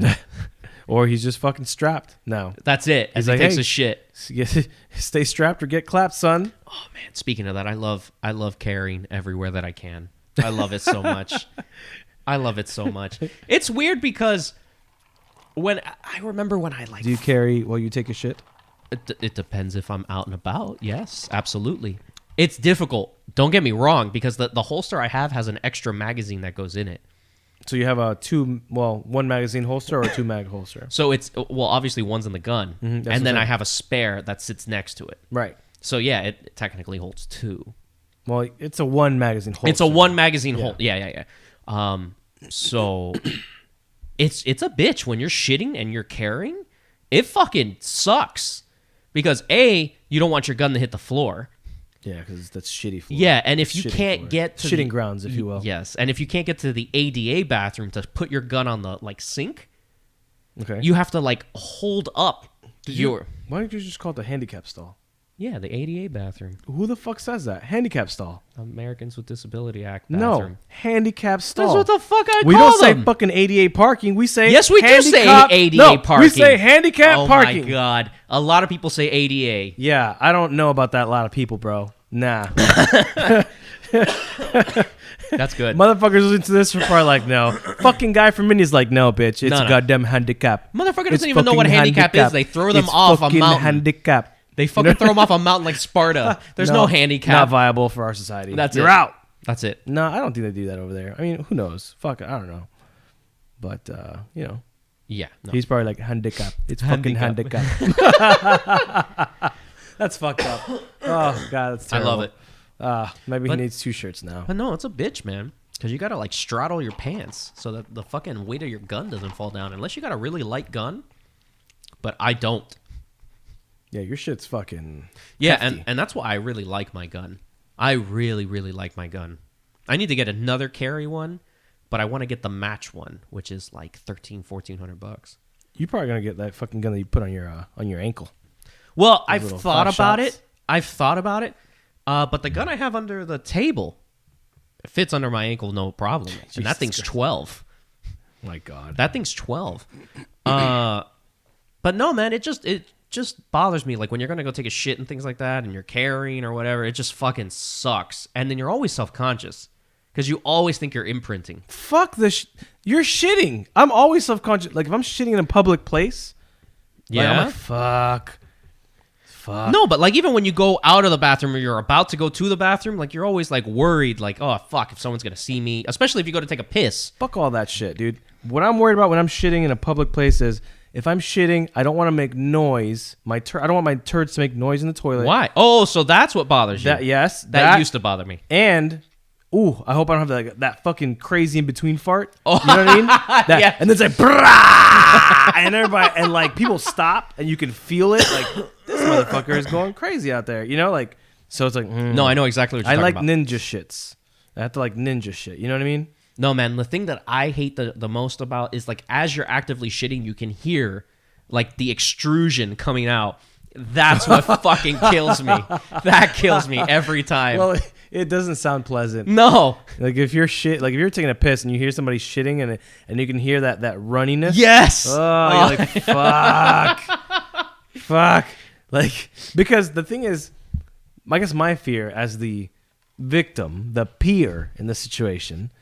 Or he's just fucking strapped now. That's it. As he takes a shit. Stay strapped or get clapped, son. Oh, man. Speaking of that, I love carrying everywhere that I can. I love it so much. I love it so much. It's weird because I remember when I like... Do you carry while you take a shit? It depends if I'm out and about. Yes, absolutely. It's difficult. Don't get me wrong, because the holster I have has an extra magazine that goes in it. So you have a one magazine holster or a 2 mag holster? So it's, obviously one's in the gun, and then I have a spare that sits next to it. Right. So yeah, it technically holds 2. Well, it's a 1 magazine holster. It's a 1 magazine holster. Yeah. So it's a bitch when you're shitting and you're carrying. It fucking sucks because you don't want your gun to hit the floor. Yeah, because that's shitty floor. Yeah, and if you can't get to shitting grounds, if you will. Yes, and if you can't get to the ADA bathroom to put your gun on the sink, okay, you have to hold up Why don't you just call it the handicap stall? Yeah, the ADA bathroom. Who the fuck says that? Handicap stall. Americans with Disability Act bathroom. No, handicap stall. That's what the fuck I we call don't them. say fucking ADA parking. We say yes, we do say ADA parking. We say handicap parking. Oh my god, a lot of people say ADA. Yeah, I don't know about that. A lot of people, bro. Nah. That's good. Motherfuckers listen to this are probably like, no. Fucking guy from Mindy's like, no, bitch. It's a goddamn handicap. Motherfucker doesn't even know what handicap is. They throw them off a mountain. Handicap. They fucking throw them off a mountain like Sparta. There's no handicap. Not viable for our society. You're out. That's it. No, I don't think they do that over there. I mean, who knows? Fuck, I don't know. But, Yeah. No. He's probably like, handicap. It's fucking handicap. That's fucked up. Oh, God, that's terrible. I love it. Maybe he needs 2 shirts now. But no, it's a bitch, man. Because you got to straddle your pants so that the fucking weight of your gun doesn't fall down. Unless you got a really light gun. But I don't. Yeah, your shit's fucking hefty. and that's why I really like my gun. I really, really like my gun. I need to get another carry one, but I want to get the match one, which is like $1,400. You're probably gonna get that fucking gun that you put on your ankle. Well, I've thought about it. But the gun I have under the table, it fits under my ankle, no problem. And that thing's 12. My God, that thing's 12. But no, man, it just bothers me. Like when you're gonna go take a shit and things like that, and you're carrying or whatever, it just fucking sucks. And then you're always self-conscious because you always think you're imprinting. Fuck this. You're shitting. I'm always self-conscious. Like if I'm shitting in a public place, yeah, like, fuck. No, but like even when you go out of the bathroom or you're about to go to the bathroom, like you're always like worried, like, oh fuck, if someone's gonna see me, especially if you go to take a piss. Fuck all that shit, dude. What I'm worried about when I'm shitting in a public place is if I'm shitting, I don't want to make noise. I don't want my turds to make noise in the toilet. Why? Oh, so that's what bothers you. Yes. That used to bother me. And, I hope I don't have that fucking crazy in-between fart. Oh. You know what I mean? Yeah. And then it's like, brah! And everybody, and like people stop and you can feel it. Like, this motherfucker is going crazy out there. You know, like, so it's like, No, I know exactly what you're talking about. I like ninja shits. I have to like ninja shit. You know what I mean? No, man, the thing that I hate the most about is like as you're actively shitting, you can hear like the extrusion coming out. That's what fucking kills me. That kills me every time. Well, it doesn't sound pleasant. No. Like if you're taking a piss and you hear somebody shitting and you can hear that runniness. Yes. Oh, you're like, fuck. Fuck. Like, because the thing is, I guess my fear as the victim, the peer in this situation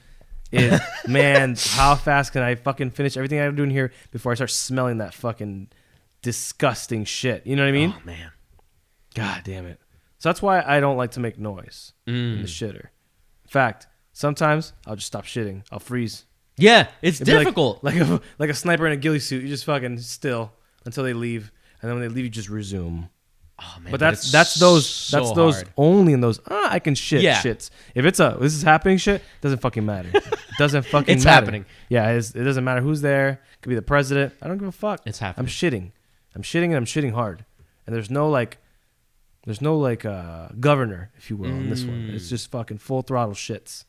is, man, how fast can I fucking finish everything I'm doing here before I start smelling that fucking disgusting shit? You know what I mean? Oh, man. God damn it. So that's why I don't like to make noise in the shitter. In fact, sometimes I'll just stop shitting. I'll freeze. Yeah, it's difficult. Like a sniper in a ghillie suit. You just fucking still until they leave. And then when they leave, you just resume. Oh, man, but that's those hard. only in those. I can shits. If it's this is happening shit, doesn't fucking matter. It doesn't fucking it's matter. Happening. Yeah, it doesn't matter who's there. It could be the president. I don't give a fuck. It's happening. I'm shitting. I'm shitting and I'm shitting hard, and there's no governor, if you will, in this one. It's just fucking full throttle shits.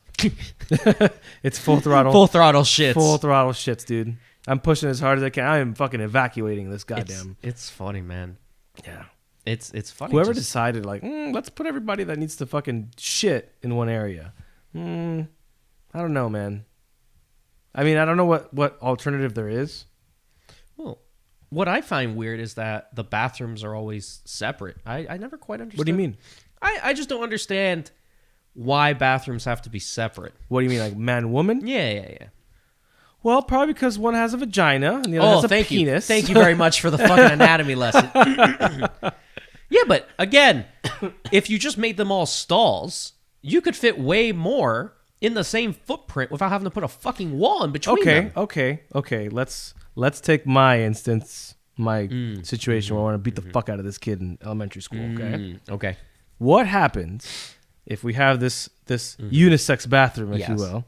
It's full throttle. Full throttle shits. Full throttle shits, dude. I'm pushing as hard as I can. I am fucking evacuating this goddamn. It's funny, man. Yeah. It's funny. Whoever decided, like, let's put everybody that needs to fucking shit in one area. I don't know, man. I mean, I don't know what alternative there is. Well, what I find weird is that the bathrooms are always separate. I never quite understand. What do you mean? I just don't understand why bathrooms have to be separate. What do you mean, like man, woman? Yeah. Well, probably because one has a vagina and the other has a penis. Thank you very much for the fucking anatomy lesson. Yeah, but again, if you just made them all stalls, you could fit way more in the same footprint without having to put a fucking wall in between them. Okay. Let's take my instance, my situation where I want to beat the fuck out of this kid in elementary school. Okay. What happens if we have this unisex bathroom, if you will?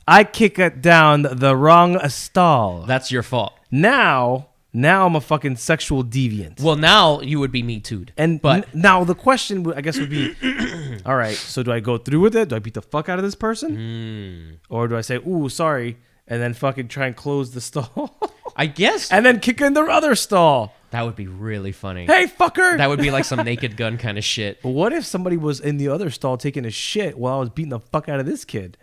I kick it down the wrong stall. That's your fault. Now I'm a fucking sexual deviant. Well, now you would be Me Too'd. But now the question, I guess, would be, all right, so do I go through with it? Do I beat the fuck out of this person? Or do I say, ooh, sorry, and then fucking try and close the stall? I guess. And then kick in the other stall. That would be really funny. Hey, fucker! That would be like some Naked Gun kind of shit. But what if somebody was in the other stall taking a shit while I was beating the fuck out of this kid?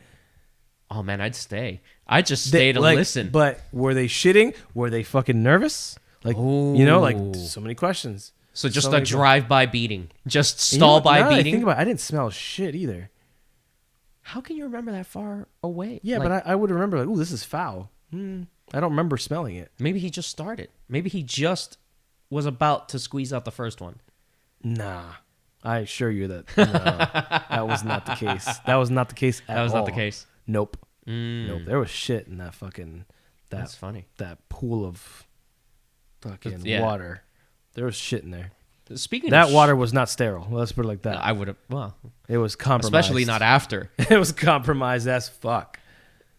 Oh, man, I'd stay. I'd just stay to listen. But were they shitting? Were they fucking nervous? Like, so many questions. So just a drive-by beating. Just stall-by beating? Think about it, I didn't smell shit either. How can you remember that far away? Yeah, but I would remember, like, ooh, this is foul. I don't remember smelling it. Maybe he just started. Maybe he just was about to squeeze out the first one. Nah. I assure you that that was not the case. That was not the case at all. That was not the case? Nope. Nope. There was shit in that fucking... That's funny. That pool of fucking water. There was shit in there. Speaking that of water was not sterile. Let's put it like that. I would have... Well... It was compromised. Especially not after. It was compromised as fuck.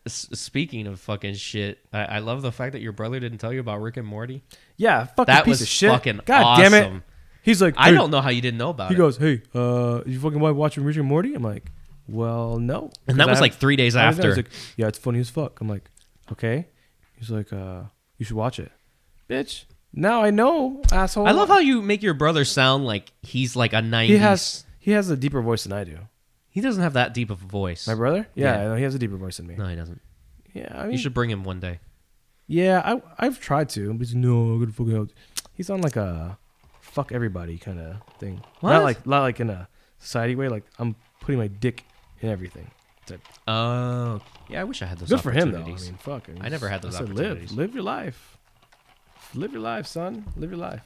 Speaking of fucking shit, I love the fact that your brother didn't tell you about Rick and Morty. Yeah, fucking that piece was of shit. Fucking God awesome. damn it. He's like, hey, I don't know how you didn't know about it. He goes, hey, you fucking watching Rick and Morty? I'm like, well, no. And that was like 3 days after. He's like, yeah, it's funny as fuck. I'm like, okay. He's like, you should watch it. Bitch, now I know, asshole. I love how you make your brother sound like he's like a 90s. He has a deeper voice than I do. He doesn't have that deep of a voice. My brother? Yeah. I know, he has a deeper voice than me. No, he doesn't. Yeah, I mean, you should bring him one day. Yeah, I've tried to, but he's no, I'm gonna fucking out. He's on like a fuck everybody kind of thing. What? Not like in a society way. Like I'm putting my dick in everything. Oh, yeah. I wish I had those. Good for him though. I opportunities. mean, fuck. I never had those opportunities. Live your life. Live your life, son. Live your life.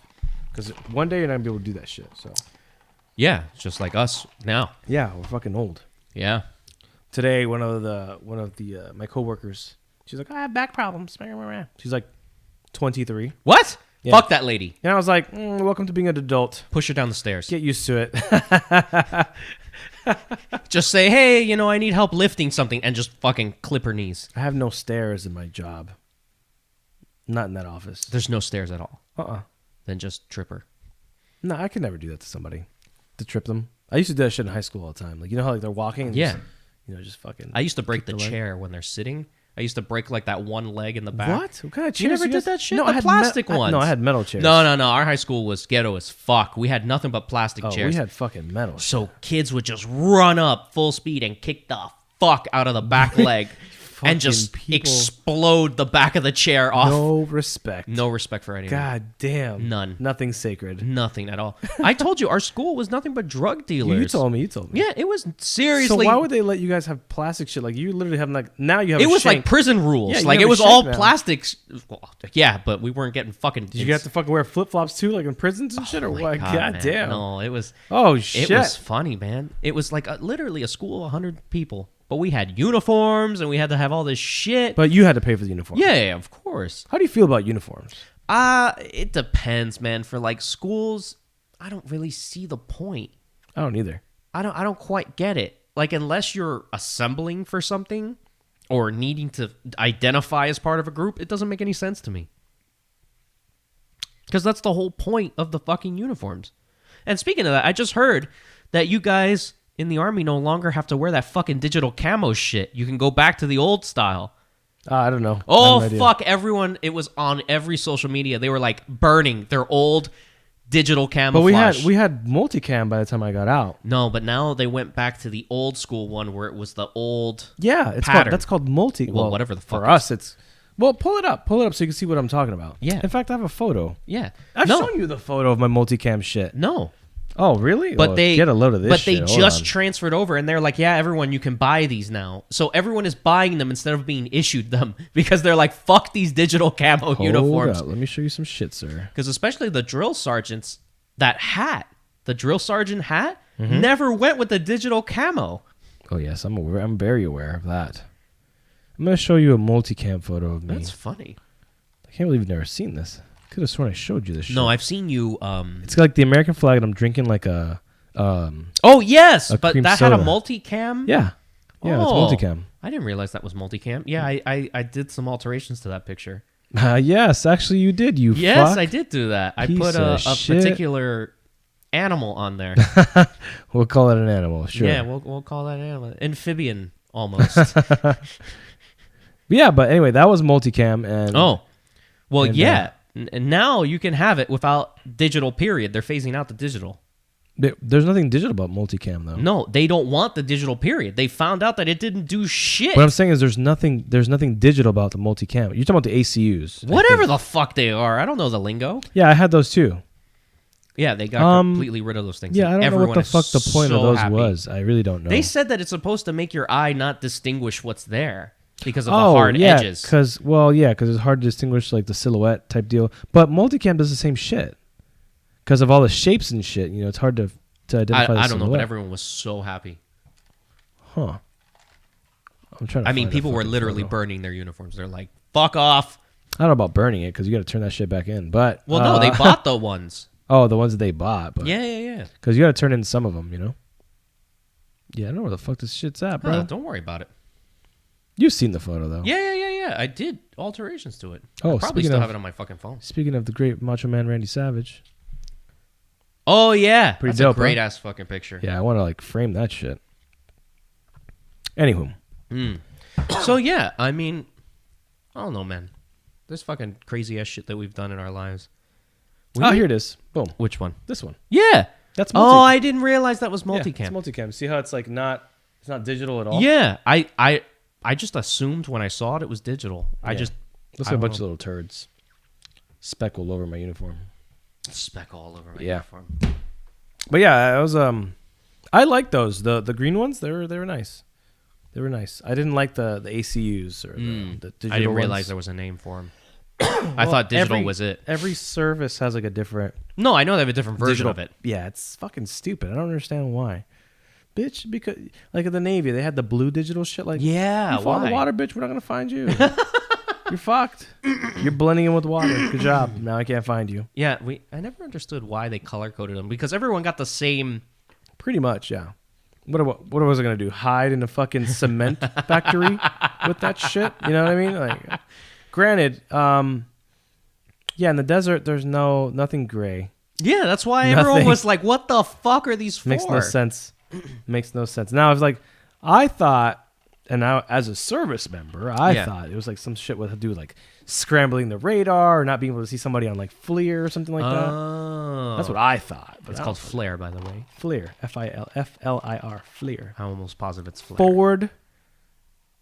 Because one day you're not gonna be able to do that shit. So. Yeah, just like us now. Yeah, we're fucking old. Yeah. Today, one of my coworkers, she's like, I have back problems. She's like 23. What? Yeah. Fuck that lady. And I was like, welcome to being an adult. Push her down the stairs. Get used to it. Just say, hey, I need help lifting something, and just fucking clip her knees. I have no stairs in my job. Not in that office. There's no stairs at all. Then just trip her. No, I could never do that to somebody. To trip them. I used to do that shit in high school all the time. Like, how like they're walking and just fucking... I used to break the chair when they're sitting. I used to break like that one leg in the back. What kind of chairs? You never did that shit? No, the I had plastic ones. No, I had metal chairs. No. Our high school was ghetto as fuck. We had nothing but plastic chairs. We had fucking metal. So kids would just run up full speed and kick the fuck out of the back leg. And just explode the back of the chair off. No respect. No respect for anyone. God damn. None. Nothing sacred. Nothing at all. I told you, our school was nothing but drug dealers. You told me. Yeah, it was seriously. So why would they let you guys have plastic shit? Like, you literally have now you have it was shank. Like prison rules. Yeah, like, it was all plastics. Well, yeah, but we weren't getting fucking... Did you have to fucking wear flip-flops too, like in prisons and shit? Or what? God damn. No, it was... Oh, shit. It was funny, man. It was like literally a school of 100 people. But we had uniforms, and we had to have all this shit. But you had to pay for the uniforms. Yeah, of course. How do you feel about uniforms? It depends, man. For like schools, I don't really see the point. I don't either. I don't quite get it. Like, unless you're assembling for something or needing to identify as part of a group, it doesn't make any sense to me. Because that's the whole point of the fucking uniforms. And speaking of that, I just heard that you guys in the Army no longer have to wear that fucking digital camo shit. You can go back to the old style. I don't know. Oh, fuck. Everyone, it was on every social media. They were like burning their old digital camouflage. But we had multicam by the time I got out. No, but now they went back to the old school one where it was the old that's called multi. Well, whatever the fuck. For us, it's... Well, pull it up so you can see what I'm talking about. Yeah. In fact, I have a photo. Yeah. I've shown you the photo of my multicam shit. No. Oh, really? But they get a load of this But shit. they just transferred over, and they're like, yeah, everyone, you can buy these now. So everyone is buying them instead of being issued them because they're like, fuck these digital camo uniforms. Let me show you some shit, sir. Because especially the drill sergeants, that hat, the drill sergeant hat, never went with the digital camo. Oh, yes. I'm very aware of that. I'm going to show you a multicam photo of me. That's funny. I can't believe you've never seen this. Could have sworn I showed you this shit. No, I've seen you. It's like the American flag, and I'm drinking like a. Oh yes, but that soda. had a multicam. Yeah, it's multicam. I didn't realize that was multicam. Yeah, I did some alterations to that picture. Yes, actually you did. Yes, fuck. I did do that. I Piece put a of shit. particular animal on there. We'll call it an animal. Sure. Yeah, we'll call that an animal. Amphibian almost. Yeah, but anyway, that was multicam, and yeah. And now you can have it without digital. Period. They're phasing out the digital. There's nothing digital about multicam, though. No, they don't want the digital. Period. They found out that it didn't do shit. What I'm saying is, there's nothing digital about the multicam. You're talking about the ACUs. Whatever the fuck they are. I don't know the lingo. Yeah, I had those too. Yeah, they got completely rid of those things. Yeah, I don't know what the fuck the point of those was. I really don't know. They said that it's supposed to make your eye not distinguish what's there because of the hard edges. Because it's hard to distinguish like the silhouette type deal. But multicam does the same shit because of all the shapes and shit. You know, it's hard to identify. I don't know, but everyone was so happy. Huh. I'm trying to. I mean, people were literally burning their uniforms. They're like, "Fuck off." I don't know about burning it because you got to turn that shit back in. But no, they bought the ones. Oh, the ones that they bought. But yeah. Because you got to turn in some of them, you know. Yeah, I don't know where the fuck this shit's at, bro. Don't worry about it. You've seen the photo, though. Yeah. I did alterations to it. Oh, I probably still have it on my fucking phone. Speaking of the great Macho Man Randy Savage. Oh, yeah. Pretty That's dope, a great-ass fucking picture. Yeah, I want to, like, frame that shit. Anywho. So, yeah, I mean, I don't know, man. There's fucking crazy-ass shit that we've done in our lives. Here it is. Boom. Which one? This one. Yeah. That's multicam. Oh, I didn't realize that was multicam. Yeah, it's multicam. See how it's, like, it's not digital at all? Yeah. I just assumed when I saw it was digital. Yeah. Looks like a bunch of little turds. Speck all over my uniform. Speck all over my uniform. But yeah, I was I like those. The green ones, they were nice. They were nice. I didn't like the ACUs or the digital I didn't realize ones. there was a name for them. I thought digital was it. Every service has like a different... No, I know they have a different version of it. Yeah, it's fucking stupid. I don't understand why. Bitch, because like at the Navy, they had the blue digital shit. Like, yeah, you fall in the water, bitch, we're not going to find you. You're fucked. You're blending in with water. Good job. Now I can't find you. Yeah, I never understood why they color-coded them because everyone got the same... Pretty much, yeah. What was I going to do? Hide in a fucking cement factory with that shit? You know what I mean? Like, granted, yeah, in the desert, there's nothing gray. Yeah, that's why everyone was like, what the fuck are these for? Makes no sense. Makes no sense. Now, I thought, and now as a service member, I thought it was like some shit with to do with like scrambling the radar or not being able to see somebody on like Flier or something like that. That's what I thought. But it's called Flier, by the way. Flier. Flier. Flier. I'm almost positive it's Flier. Forward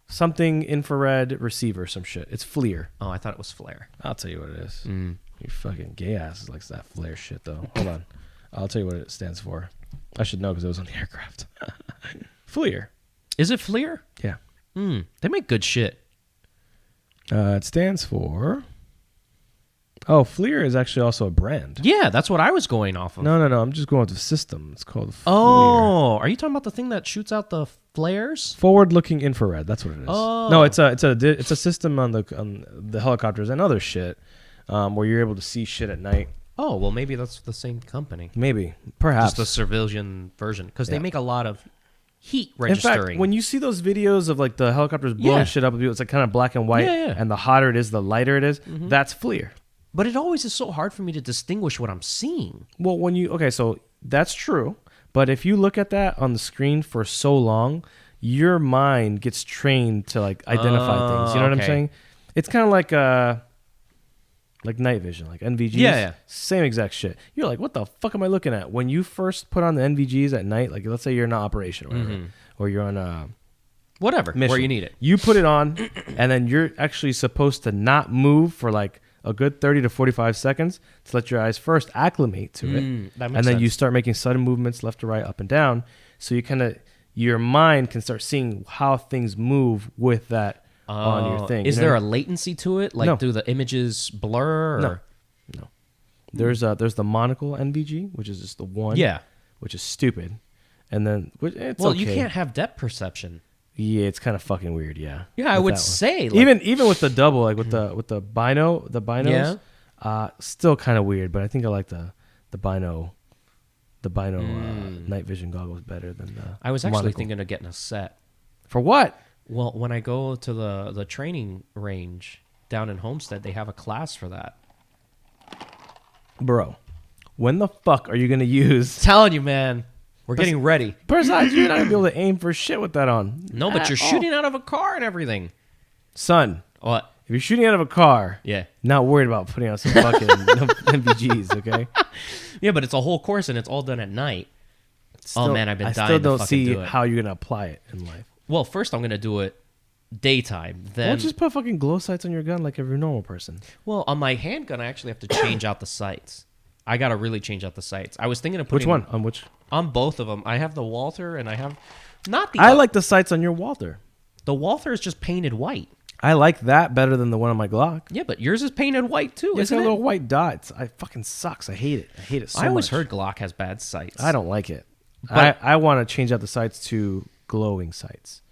something infrared receiver, some shit. It's Flier. Oh, I thought it was Flare. I'll tell you what it is. You fucking gay ass likes that Flare shit, though. Hold on. I'll tell you what it stands for. I should know because it was on the aircraft. Flier. Is it Flier? Yeah. They make good shit. It stands for... Oh, Flier is actually also a brand. Yeah, that's what I was going off of. No. I'm just going with the system. It's called Flier. Oh, are you talking about the thing that shoots out the flares? Forward-looking infrared. That's what it is. Oh. No, it's a system on the helicopters and other shit where you're able to see shit at night. Oh, well, maybe that's the same company. Maybe. Perhaps. Just the civilian version. Because they make a lot of heat registering. In fact, when you see those videos of like the helicopters blowing shit up, it's like kind of black and white. Yeah. And the hotter it is, the lighter it is. That's Flier. But it always is so hard for me to distinguish what I'm seeing. Well, so that's true. But if you look at that on the screen for so long, your mind gets trained to like identify things. You know what I'm saying? It's kind of like night vision, like NVGs. Yeah. Same exact shit. You're like, what the fuck am I looking at? When you first put on the NVGs at night, like let's say you're in an operation or whatever, or you're on a whatever mission, where you need it. You put it on, and then you're actually supposed to not move for like a good 30 to 45 seconds to let your eyes first acclimate to it. And then sense. You start making sudden movements left to right, up and down. So your mind can start seeing how things move with that on your thing. Is there a latency to it? Like, do the images blur? Or? No. There's the monocle NVG, which is just the one. Yeah. Which is stupid. And then, it's okay. You can't have depth perception. Yeah, it's kind of fucking weird. Yeah. Yeah, I would say. Like, even with the double, like with the binos, still kind of weird. But I think I like the bino night vision goggles better than the. I was actually thinking of getting a set. For what? Well, when I go to the training range down in Homestead, they have a class for that. Bro, when the fuck are you gonna use? Telling you, man. We're getting ready. Besides, you're not going to be able to aim for shit with that on. No, but you're shooting out of a car and everything. Son. What? If you're shooting out of a car, not worried about putting on some fucking NVGs, okay? Yeah, but it's a whole course and it's all done at night. I've been dying to still don't see how you're going to apply it in life. Well, first I'm going to do it daytime. Then don't just put fucking glow sights on your gun like every normal person. Well, on my handgun, I actually have to change out the sights. I got to really change out the sights. I was thinking of putting... Which one? On which? On both of them. I have the Walther and I have... I like the sights on your Walther. The Walther is just painted white. I like that better than the one on my Glock. Yeah, but yours is painted white too, it's got little white dots. I fucking sucks. I hate it. So much. I always heard Glock has bad sights. I don't like it. But I want to change out the sights to glowing sights.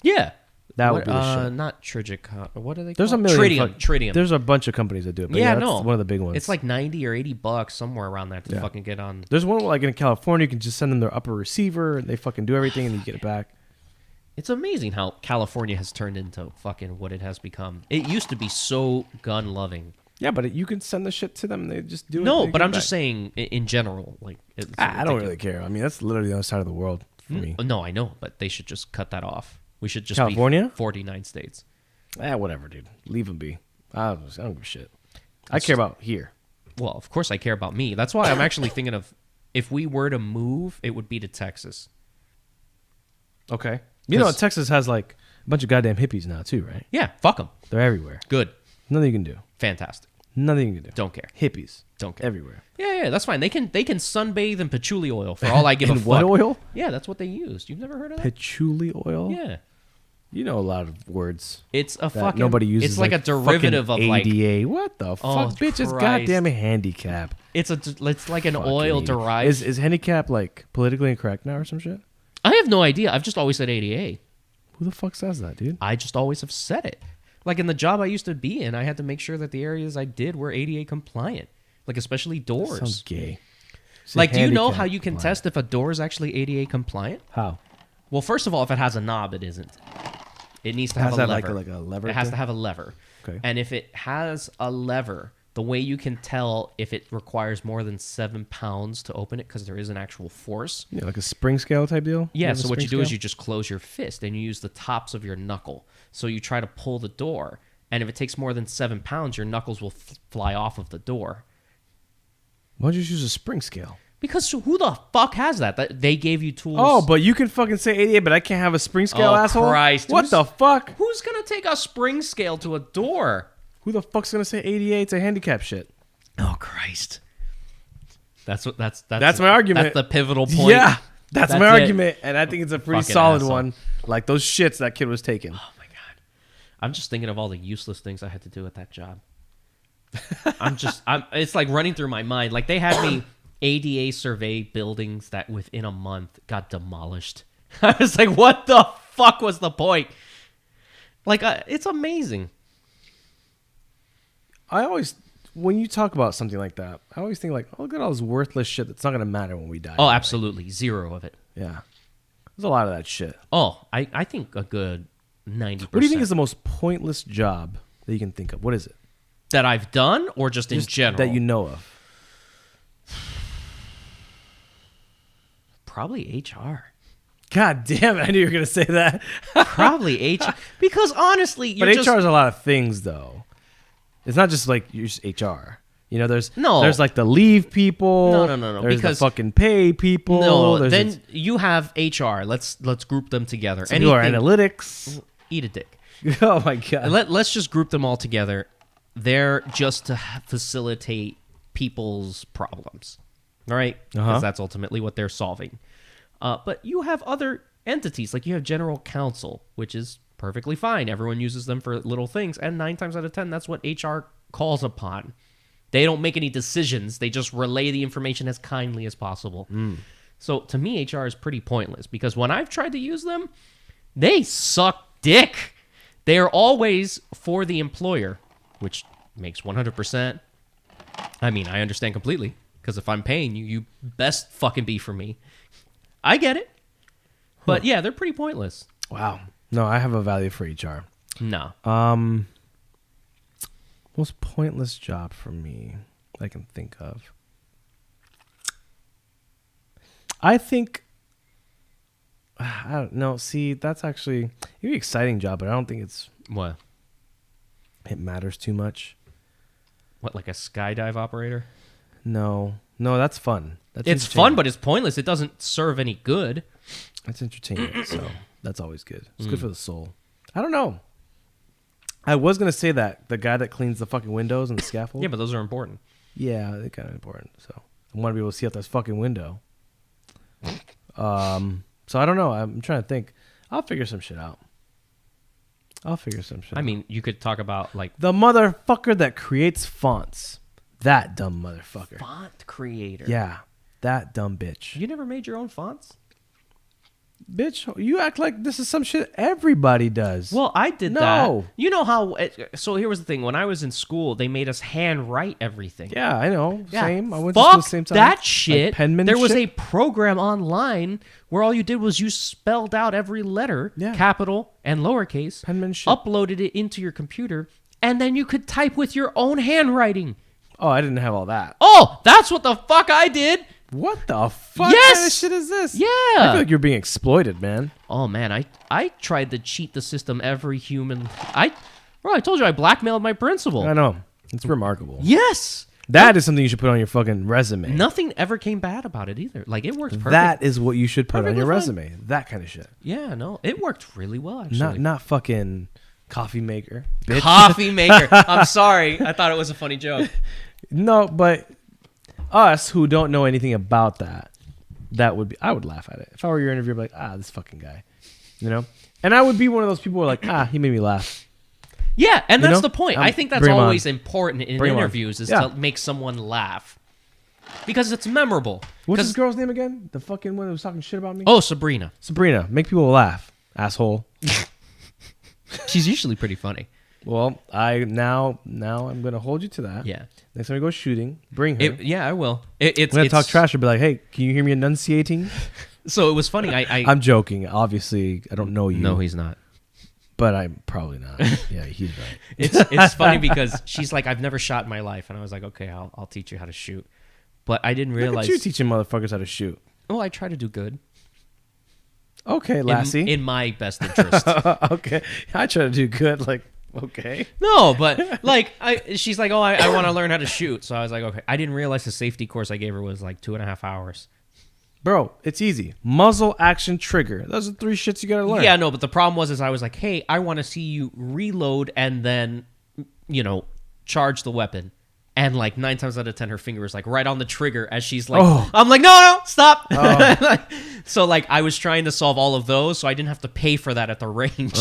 Yeah. That would be the shit. Not Trigicon. What are they called? There's a million. Tritium. There's a bunch of companies that do it. But that's one of the big ones. It's like $90 or $80 somewhere around there to fucking get on. There's one like in California. You can just send them their upper receiver, and they fucking do everything, and you get it back. It's amazing how California has turned into fucking what it has become. It used to be so gun loving. Yeah, but you can send the shit to them, and they just do it. No, but I'm just saying in general. Like, I don't really care. I mean, that's literally the other side of the world for me. No, I know, but they should just cut that off. We should just California? be 49 states. Whatever, dude. Leave them be. I don't give a shit. I care about here. Well, of course I care about me. That's why I'm actually thinking of if we were to move, it would be to Texas. Okay. You know, Texas has like a bunch of goddamn hippies now too, right? Yeah, fuck them. They're everywhere. Good. Nothing you can do. Fantastic. Nothing you can do. Don't care. Hippies. Don't care. Everywhere. Yeah, that's fine. They can sunbathe in patchouli oil for all I give a fuck. What oil? Yeah, that's what they used. You've never heard of that? Patchouli oil? Yeah. You know a lot of words. It's a fucking... Nobody uses. It's like a derivative of like... ADA. What the fuck, bitch? It's goddamn handicap. It's like an oil derived... Is handicap like politically incorrect now or some shit? I have no idea. I've just always said ADA. Who the fuck says that, dude? I just always have said it. Like in the job I used to be in, I had to make sure that the areas I did were ADA compliant. Like especially doors. That sounds gay. Like, do you know how you can test if a door is actually ADA compliant? How? Well, first of all, if it has a knob, it isn't. It needs to have a lever. Like a lever. It has to have a lever. Okay. And if it has a lever, the way you can tell if it requires more than 7 pounds to open it, because there is an actual force. Yeah, like a spring scale type deal? Yeah, so what you do is you just close your fist and you use the tops of your knuckle. So you try to pull the door, and if it takes more than 7 pounds, your knuckles will fly off of the door. Why don't you just use a spring scale? Because who the fuck has that? They gave you tools. Oh, but you can fucking say 88, but I can't have a spring scale, asshole? Christ. What the fuck? Who's going to take a spring scale to a door? Who the fuck's going to say 88? It's a handicap shit. Oh, Christ. That's my argument. That's the pivotal point. Yeah, that's my argument, and I think it's a pretty Fucking solid asshole. one. Like those shits that kid was taking. Oh, my God. I'm just thinking of all the useless things I had to do at that job. It's like running through my mind. Like they had me ADA survey buildings that within a month got demolished. I was like, what the fuck was the point? Like, it's amazing. When you talk about something like that, I always think like, oh, look at all this worthless shit that's not going to matter when we die. Oh, absolutely. Zero of it. Yeah. There's a lot of that shit. Oh, I think a good 90%. What do you think is the most pointless job that you can think of? What is it? That I've done, or just in general? That you know of. Probably HR. God damn it. I knew you were going to say that. Probably HR. Because honestly, but HR is a lot of things, though. It's not just like you're just HR. You know, there's like the leave people. No. There's because the fucking pay people. No, then you have HR. Let's group them together. Some people are analytics. Eat a dick. Oh my God. Let's just group them all together. They're just to facilitate people's problems, all right? Because that's ultimately what they're solving. But you have other entities, like you have general counsel, which is perfectly fine. Everyone uses them for little things, and 9 times out of 10, that's what HR calls upon. They don't make any decisions. They just relay the information as kindly as possible. So to me, HR is pretty pointless because when I've tried to use them, they suck dick. They are always for the employer, which makes 100%. I mean, I understand completely because if I'm paying you, you best fucking be for me. I get it. But yeah, they're pretty pointless. Wow. No, I have a value for HR. No. Most pointless job for me I can think of. I think I don't know. See, that's actually it'd be an exciting job, but I don't think it matters too much. What, like a skydive operator? No, that's fun. It's fun, but it's pointless. It doesn't serve any good. It's entertainment, so that's always good. It's good for the soul. I don't know. I was going to say that. The guy that cleans the fucking windows and the scaffold. Yeah, but those are important. Yeah, they're kind of important. So I want to be able to see out this fucking window. So I don't know. I'm trying to think. I'll figure some shit out. I mean, you could talk about like the motherfucker that creates fonts. That dumb motherfucker. Font creator. Yeah, that dumb bitch. You never made your own fonts? Bitch, you act like this is some shit everybody does. Well, I did that. You know how... So here was the thing. When I was in school, they made us hand write everything. Yeah, I know. Yeah. Same. I went to school the same time. That shit. Like penmanship. There was a program online where all you did was you spelled out every letter, capital and lowercase, penmanship, uploaded it into your computer, and then you could type with your own handwriting. Oh, I didn't have all that. Oh, that's what the fuck I did. What the fuck kind of shit is this? Yeah. I feel like you're being exploited, man. Oh, man. I tried to cheat the system every human... I told you I blackmailed my principal. I know. It's remarkable. Yes. That is something you should put on your fucking resume. Nothing ever came bad about it either. Like, it worked perfect. That is what you should put on your resume. That kind of shit. Yeah, no. It worked really well, actually. Not fucking coffee maker. Bitch. Coffee maker. I'm sorry. I thought it was a funny joke. No, but... us who don't know anything about that would be, I would laugh at it. If I were your interviewer, I'd be like, this fucking guy, you know? And I would be one of those people who are like, he made me laugh. Yeah, and that's the point. I think that's always important in interviews is to make someone laugh. Because it's memorable. What's this girl's name again? The fucking one that was talking shit about me? Oh, Sabrina. Sabrina. Make people laugh, asshole. She's usually pretty funny. Well, now I'm going to hold you to that. Yeah. Next time we go shooting, bring her. I will. It's going to talk trash and be like, hey, can you hear me enunciating? So it was funny. I'm joking. Obviously, I don't know you. No, he's not. But I'm probably not. Yeah, he's right. It's funny because she's like, I've never shot in my life. And I was like, okay, I'll teach you how to shoot. But I didn't realize. Look at you teaching motherfuckers how to shoot. Oh, I try to do good. Okay, lassie. In my best interest. Okay. I try to do good, like... Okay. No, but like she's like, I want to learn how to shoot. So I was like, okay. I didn't realize the safety course I gave her was like 2.5 hours. Bro, it's easy. Muzzle, action, trigger. Those are 3 shits you got to learn. Yeah, no, but the problem was I was like, hey, I want to see you reload and then, charge the weapon. And like 9 times out of 10, her finger was like right on the trigger as she's like, I'm like, no, stop. Oh. So like I was trying to solve all of those, so I didn't have to pay for that at the range.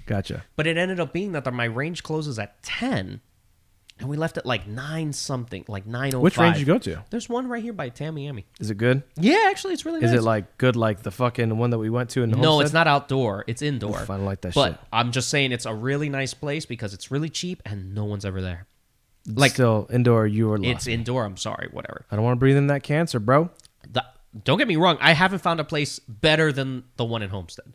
Gotcha. But it ended up being that my range closes at 10, and we left at like 9 something, like 9:05. Which range did you go to? There's one right here by Tamiami. Is it good? Yeah, actually, it's really nice. Is it like good like the fucking one that we went to in Homestead? No, it's not outdoor. It's indoor. Oof, I don't like that but shit. But I'm just saying it's a really nice place because it's really cheap and no one's ever there. Like still indoor, you were lucky. It's indoor. I'm sorry, whatever. I don't want to breathe in that cancer, bro. Don't get me wrong. I haven't found a place better than the one in Homestead.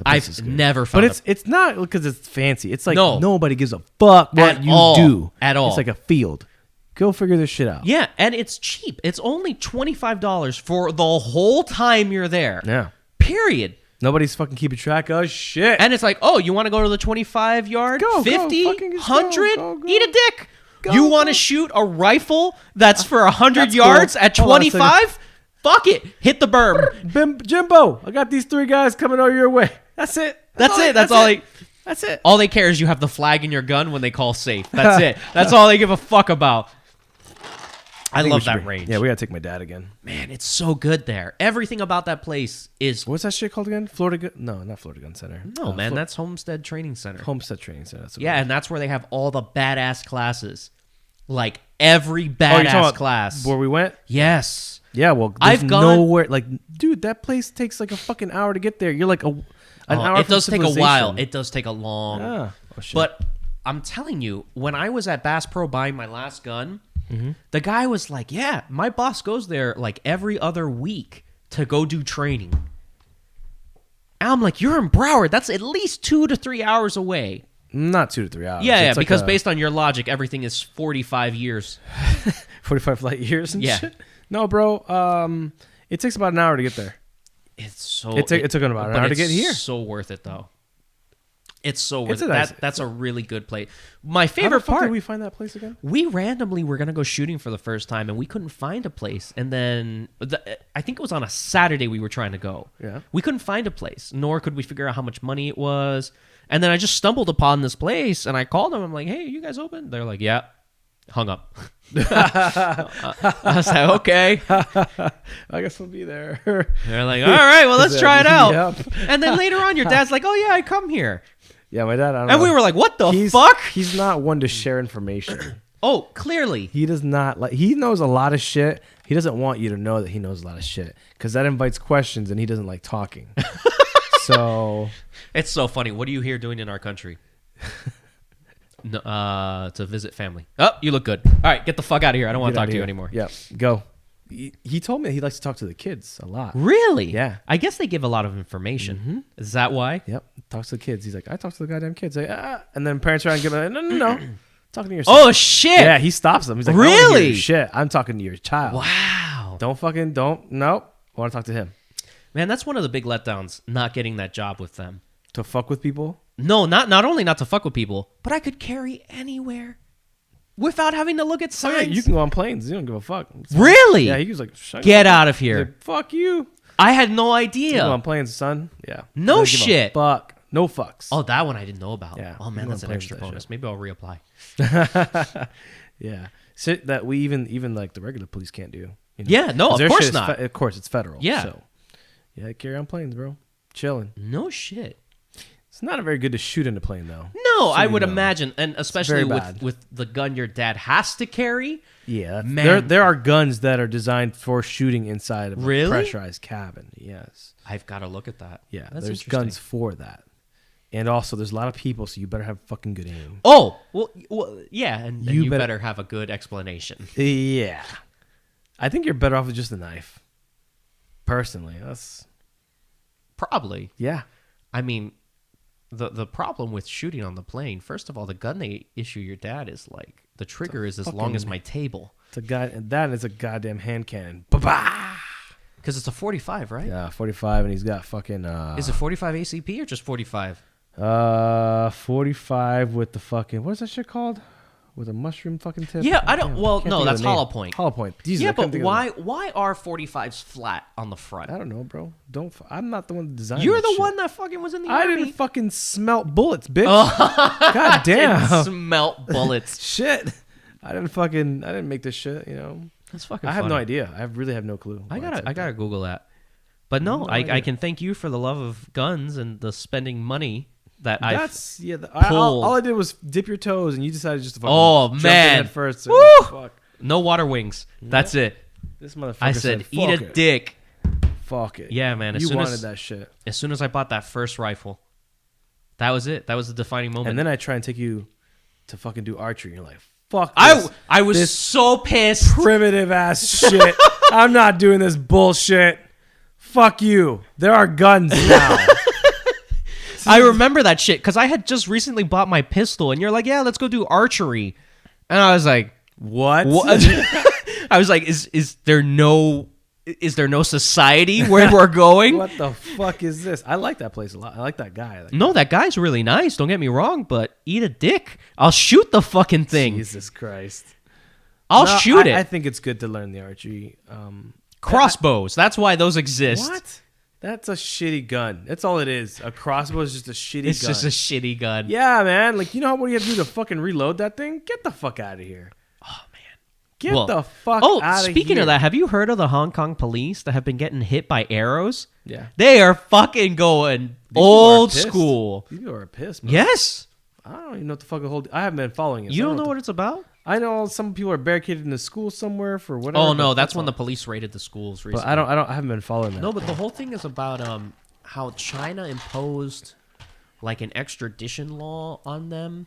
I've never found. But it's not because it's fancy. It's like nobody gives a fuck what you do at all. It's like a field. Go figure this shit out. Yeah, and it's cheap. It's only $25 for the whole time you're there. Yeah. Period. Nobody's fucking keeping track of shit. And it's like, oh, you want to go to the 25 yard? Go, 50? go, 100? go. Eat a dick. You want to shoot a rifle that's for 100 yards cool. at 25? Fuck it. Hit the berm. Jimbo, I got these 3 guys coming over your way. That's it. That's it. All they care is you have the flag in your gun when they call safe. That's it. That's all they give a fuck about. I love that range. Yeah, we gotta take my dad again. Man, it's so good there. Everything about that place is... What's that shit called again? No, not Florida Gun Center. No, man, that's Homestead Training Center. Homestead Training Center. Yeah, and that's where they have all the badass classes. Like, every badass class. Where we went? Yes. Yeah, well, I've gone nowhere. Like, dude, that place takes like a fucking hour to get there. You're like an hour. It does take a while. It does take a long... Yeah. Oh, shit. But I'm telling you, when I was at Bass Pro buying my last gun... The guy was like, yeah, my boss goes there like every other week to go do training. And I'm like, you're in Broward. That's at least 2 to 3 hours away. Not 2 to 3 hours. Yeah, it's because based on your logic, everything is 45 years. 45 light years and shit? No, bro. It takes about an hour to get there. It's so... It took about an hour to get here. It's so worth it, though. It's so worth it. That's a really good place. My favorite part... How did we find that place again? We randomly were going to go shooting for the first time, and we couldn't find a place. And then... I think it was on a Saturday we were trying to go. Yeah. We couldn't find a place, nor could we figure out how much money it was. And then I just stumbled upon this place, and I called them. I'm like, hey, are you guys open? They're like, yeah. Hung up. I was like, okay. I guess we'll be there. They're like, all right, well, let's try it out. Yep. And then later on, your dad's like, oh, yeah, I come here. Yeah, my dad, I don't know. We were like, what the fuck? He's not one to share information. Oh, clearly. He does not like. He knows a lot of shit. He doesn't want you to know that he knows a lot of shit because that invites questions and he doesn't like talking. So. It's so funny. What are you here doing in our country? To visit family. Oh, you look good. All right, get the fuck out of here. I don't want to talk to you anymore. Yep, go. He told me he likes to talk to the kids a lot. Really? Yeah. I guess they give a lot of information. Mm-hmm. Is that why? Yep. Talks to the kids. He's like, I talk to the goddamn kids. Like, and then parents are and give him, no. Talking to your son. Oh, shit. Yeah, he stops them. He's like, really? I don't hear your shit. I'm talking to your child. Wow. Nope. I want to talk to him. Man, that's one of the big letdowns, not getting that job with them. To fuck with people? No, not only not to fuck with people, but I could carry anywhere without having to look at signs. Oh, yeah, you can go on planes. You don't give a fuck. Really? Yeah, he was like, get out of here. Like, fuck you. I had no idea. You go on planes, son. Yeah. No shit. Fuck. No fucks. Oh, that one I didn't know about. Yeah. Oh, man, that's an extra bonus. Maybe I'll reapply. Yeah. So that we even like the regular police can't do. You know? Yeah, no, of course not. Of course, it's federal. Yeah. So, yeah, carry on planes, bro. Chilling. No shit. It's not very good to shoot in a plane, though. No, so I would imagine, and especially with the gun your dad has to carry. Yeah, man. There are guns that are designed for shooting inside of a pressurized cabin. Yes, I've got to look at that. Yeah, there's guns for that, and also there's a lot of people, so you better have fucking good aim. Oh, well yeah, and you better have a good explanation. Yeah, I think you're better off with just a knife. Personally, that's probably yeah. I mean. The problem with shooting on the plane, first of all, the gun they issue your dad is like the trigger is as long as my table. That is a goddamn hand cannon. Ba-ba! Because it's a 45, right? Yeah, 45, and he's got fucking. Is it 45 ACP or just 45? 45 with the fucking what is that shit called? With a mushroom fucking tip? Yeah, I don't. Well, no, that's hollow point. Hollow point. Jesus, yeah, but why are 45s flat on the front? I don't know, bro. I'm not the one that designed. You're the shit. one that fucking was in the army. I didn't fucking smelt bullets, bitch. God damn. Didn't smelt bullets. Shit. I didn't make this shit. You know. That's fucking. I have no idea. I really have no clue. I gotta Google that. But no, I can thank you for the love of guns and the spending money. All I did was dip your toes, and you decided just to fucking jump in at first. Woo! Fuck. No water wings. That's it. This motherfucker I said eat a dick. Fuck it. Yeah, man. You wanted that shit. As soon as I bought that first rifle, that was it. That was the defining moment. And then I try and take you to fucking do archery. And you're like, fuck this. I was so pissed. Primitive ass shit. I'm not doing this bullshit. Fuck you. There are guns now. I remember that shit because I had just recently bought my pistol, and you're like, "Yeah, let's go do archery," and I was like, What? I was like, "Is there no society where we're going?" What the fuck is this? I like that place a lot. I like that guy. No, that guy's really nice. Don't get me wrong, but eat a dick. I'll shoot the fucking thing. Jesus Christ. I'll shoot it. I think it's good to learn the archery. Crossbows. That's why those exist. What? That's a shitty gun. That's all it is. A crossbow is just a shitty gun. It's just a shitty gun. Yeah, man. Like, you know what you have to do to fucking reload that thing? Get the fuck out of here. Oh, man. Get the fuck out of here. Oh, speaking of that, have you heard of the Hong Kong police that have been getting hit by arrows? Yeah. They are fucking going old school. These people are pissed, man. Yes. I don't even know what the fuck the whole... I haven't been following it. You don't know what it's about? I know some people are barricaded in the school somewhere for whatever. Oh, no. That's when the police raided the schools recently. But I haven't been following that. No, but the whole thing is about how China imposed like an extradition law on them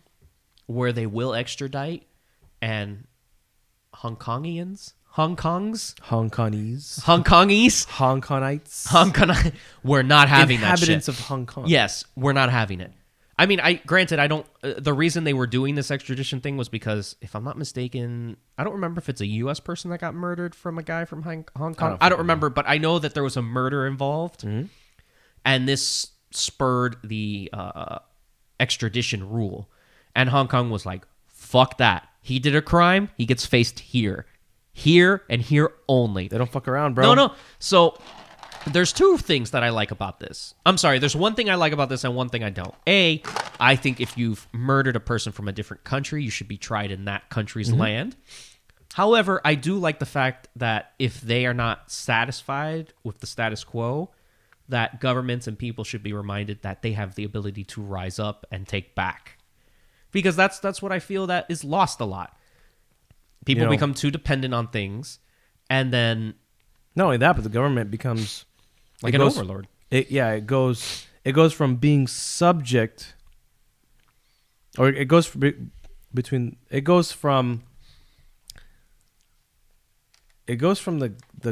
where they will extradite, and Hong Kongites, we're not having that shit. Inhabitants of Hong Kong. Yes, we're not having it. I mean, granted, I don't. The reason they were doing this extradition thing was because, if I'm not mistaken, I don't remember if it's a U.S. person that got murdered from a guy from Hong Kong. I don't remember, but I know that there was a murder involved, and this spurred the extradition rule. And Hong Kong was like, "Fuck that! He did a crime. He gets faced here, and here only." They don't fuck around, bro. No. So. There's two things that I like about this. I'm sorry, there's one thing I like about this and one thing I don't. A, I think if you've murdered a person from a different country, you should be tried in that country's land. However, I do like the fact that if they are not satisfied with the status quo, that governments and people should be reminded that they have the ability to rise up and take back. Because that's what I feel that is lost a lot. People become too dependent on things, and then... Not only that, but the government becomes... Like an overlord. It goes from being subject, or it goes from the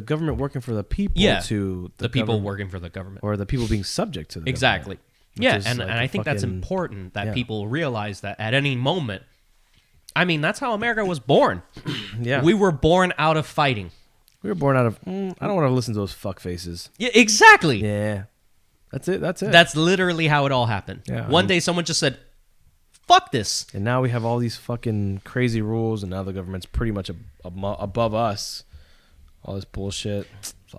government working for the people to the people working for the government, or the people being subject to the exactly. Government, and I think that's important that people realize that at any moment. I mean, that's how America was born. Yeah, we were born out of fighting. We were born out of... I don't want to listen to those fuck faces. Yeah, exactly. Yeah. That's it. That's literally how it all happened. Yeah, One day someone just said, fuck this. And now we have all these fucking crazy rules, and now the government's pretty much above us. All this bullshit.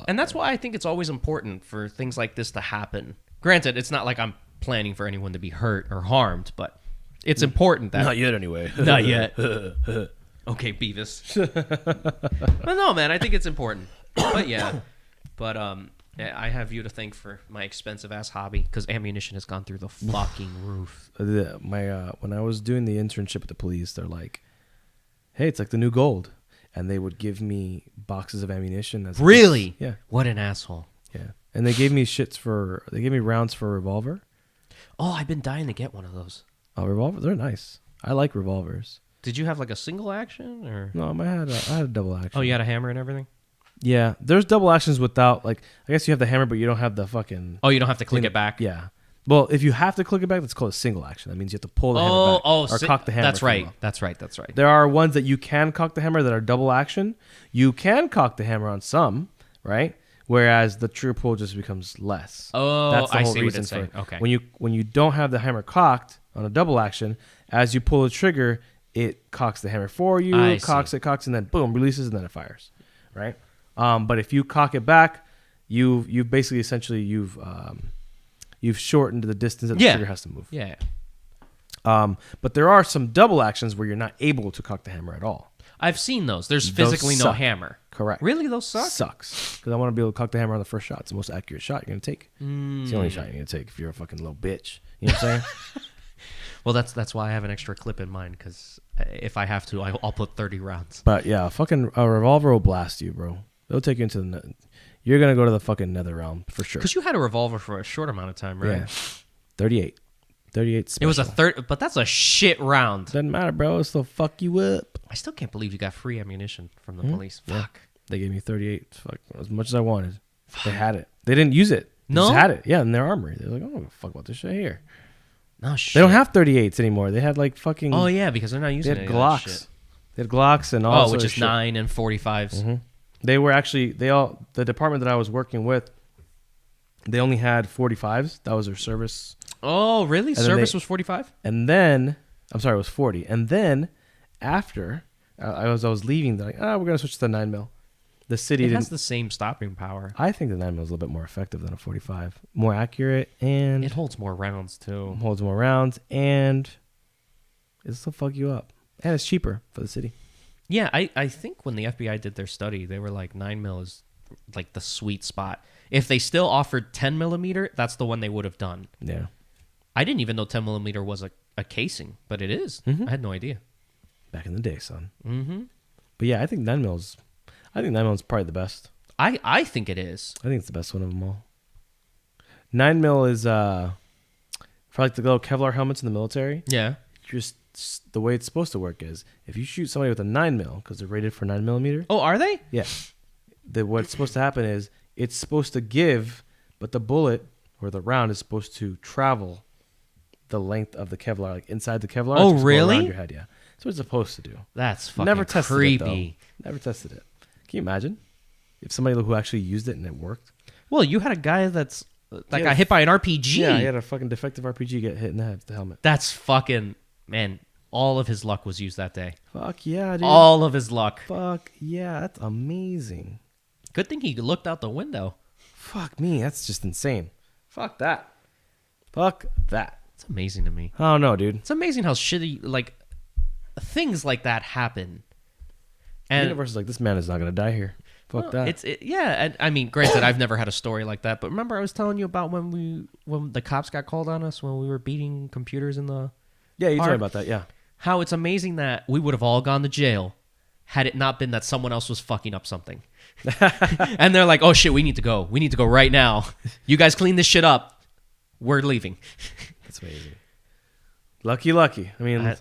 And that's why I think it's always important for things like this to happen. Granted, it's not like I'm planning for anyone to be hurt or harmed, but it's important that... Not yet, anyway. Not yet. Okay, Beavis. But no, man, I think it's important. But yeah, I have you to thank for my expensive ass hobby because ammunition has gone through the fucking roof. When I was doing the internship at the police, they're like, "Hey, it's like the new gold," and they would give me boxes of ammunition. Really? Yeah. What an asshole. Yeah, and they gave me rounds for a revolver. Oh, I've been dying to get one of those. Oh, revolver? They're nice. I like revolvers. Did you have like a single action or? No, I had a double action. Oh, you had a hammer and everything? Yeah, there's double actions without, like, I guess you have the hammer, but you don't have the fucking... Oh, you don't have to click it back? Yeah. Well, if you have to click it back, that's called a single action. That means you have to pull the hammer back or cock the hammer. That's right. That's right. There are ones that you can cock the hammer that are double action. You can cock the hammer on some, right? Whereas the true pull just becomes less. Oh, that's the I whole see what reason it's saying. Okay. When you don't have the hammer cocked on a double action, as you pull the trigger, it cocks the hammer for you, cocks, and then boom, releases, and then it fires, right? But if you cock it back, you've basically essentially you've shortened the distance that the trigger has to move. Yeah. But there are some double actions where you're not able to cock the hammer at all. I've seen those. There's physically no hammer. Correct. Really? Those suck? Sucks. Because I want to be able to cock the hammer on the first shot. It's the most accurate shot you're going to take. It's the only shot you're going to take if you're a fucking little bitch. You know what I'm saying? Well, that's why I have an extra clip in mind, because if I have to, I'll put 30 rounds. But yeah, fucking a revolver will blast you, bro. It'll take you into the... You're going to go to the fucking nether realm for sure. Because you had a revolver for a short amount of time, right? Yeah. 38. 38 special. It was a third, but that's a shit round. Doesn't matter, bro. It'll still fuck you up. I still can't believe you got free ammunition from the police. Yeah. Fuck. They gave me 38. Fuck, as much as I wanted. They had it. They didn't use it. They No? just had it. Yeah, in their armory. They're like, oh, fuck about this shit here. No shit. They don't have 38s anymore. They had like fucking. Oh yeah, because they're not they using had any Glocks. of that shit. They had Glocks and all. Which is 9 and 45s. Mm-hmm. They were actually the department that I was working with. They only had 45s. That was their service. Oh really? Service was 45. And then I'm sorry, it was 40. And then after I was leaving, they're like, we're gonna switch to the 9mm. The city has the same stopping power. I think the 9mm is a little bit more effective than a 45, more accurate, and It holds more rounds too. holds more rounds, and it'll still fuck you up, and it's cheaper for the city. Yeah, I think when the FBI did their study, they were like 9mm is like the sweet spot. If they still offered 10mm, that's the one they would have done. Yeah, I didn't even know 10mm was a casing, but it is. Mhm. I had no idea. back in the day, son. Mm-hmm. But yeah, I think 9mm is probably the best. I think it is. I think it's the best one of them all. 9mm is for like the little Kevlar helmets in the military. Yeah. Just the way it's supposed to work is if you shoot somebody with a 9mm because they're rated for 9mm. Oh, are they? Yeah. What's supposed to happen is it's supposed to give, but the bullet or the round is supposed to travel the length of the Kevlar, like inside the Kevlar. Oh, It's supposed to go really? around your head, yeah. That's what it's supposed to do. That's fucking Never tested creepy. it, though. Never tested it. Can you imagine if somebody who actually used it and it worked? Well, you had a guy that Yeah. got hit by an RPG. Yeah, he had a fucking defective RPG get hit in the head with the helmet. That's fucking, man, all of his luck was used that day. Fuck yeah, dude. All of his luck. Fuck yeah, that's amazing. Good thing he looked out the window. Fuck me, that's just insane. Fuck that. Fuck that. It's amazing to me. I don't know, dude. It's amazing how shitty, like, things like that happen. The And universe is like, this man is not gonna die here. Fuck that. Yeah, and I mean, granted, I've never had a story like that, but remember I was telling you about when the cops got called on us when we were beating computers in the Yeah, you told me park? about that. Yeah. How it's amazing that we would have all gone to jail had it not been that someone else was fucking up something. And they're like, oh shit, we need to go. We need to go right now. You guys clean this shit up. We're leaving. That's amazing. Lucky. I mean,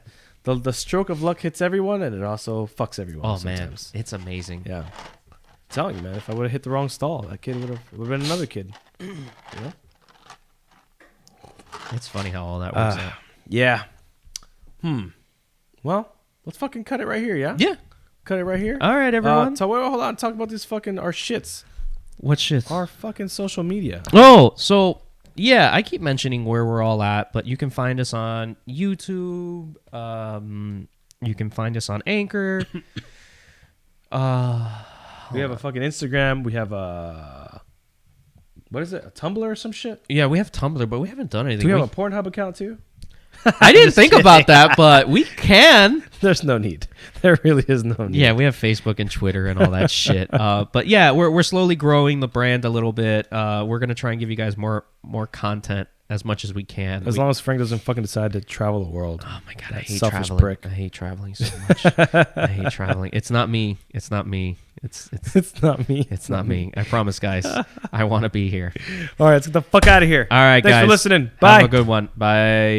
the stroke of luck hits everyone, and it also fucks everyone. Oh sometimes. man, it's amazing. Yeah. I'm telling you, man, if I would have hit the wrong stall, that kid would have been another kid. You know? It's funny how all that works out. Yeah. Well, let's fucking cut it right here, yeah? Yeah. Cut it right here. All right, everyone. So hold on. Talk about this our shits. What shit? Our fucking social media. Oh, so yeah, I keep mentioning where we're all at, but you can find us on YouTube. You can find us on Anchor. We have a fucking Instagram. We have a what is it? A Tumblr or some shit? Yeah, we have Tumblr, but we haven't done anything. Do we have a Pornhub account too? I didn't think about that, but we can. There's no need. There really is no need. Yeah, we have Facebook and Twitter and all that shit. But yeah, we're slowly growing the brand a little bit. We're gonna try and give you guys more content as much as we can. As long as Frank doesn't fucking decide to travel the world. Oh my god, That I hate selfish traveling. prick. I hate traveling so much. I hate traveling. It's not me. It's not me. It's It's not me. it's not me. I promise, guys. I want to be here. All right, let's get the fuck out of here. All right, Thanks guys. for listening. Bye. Have a good one. Bye.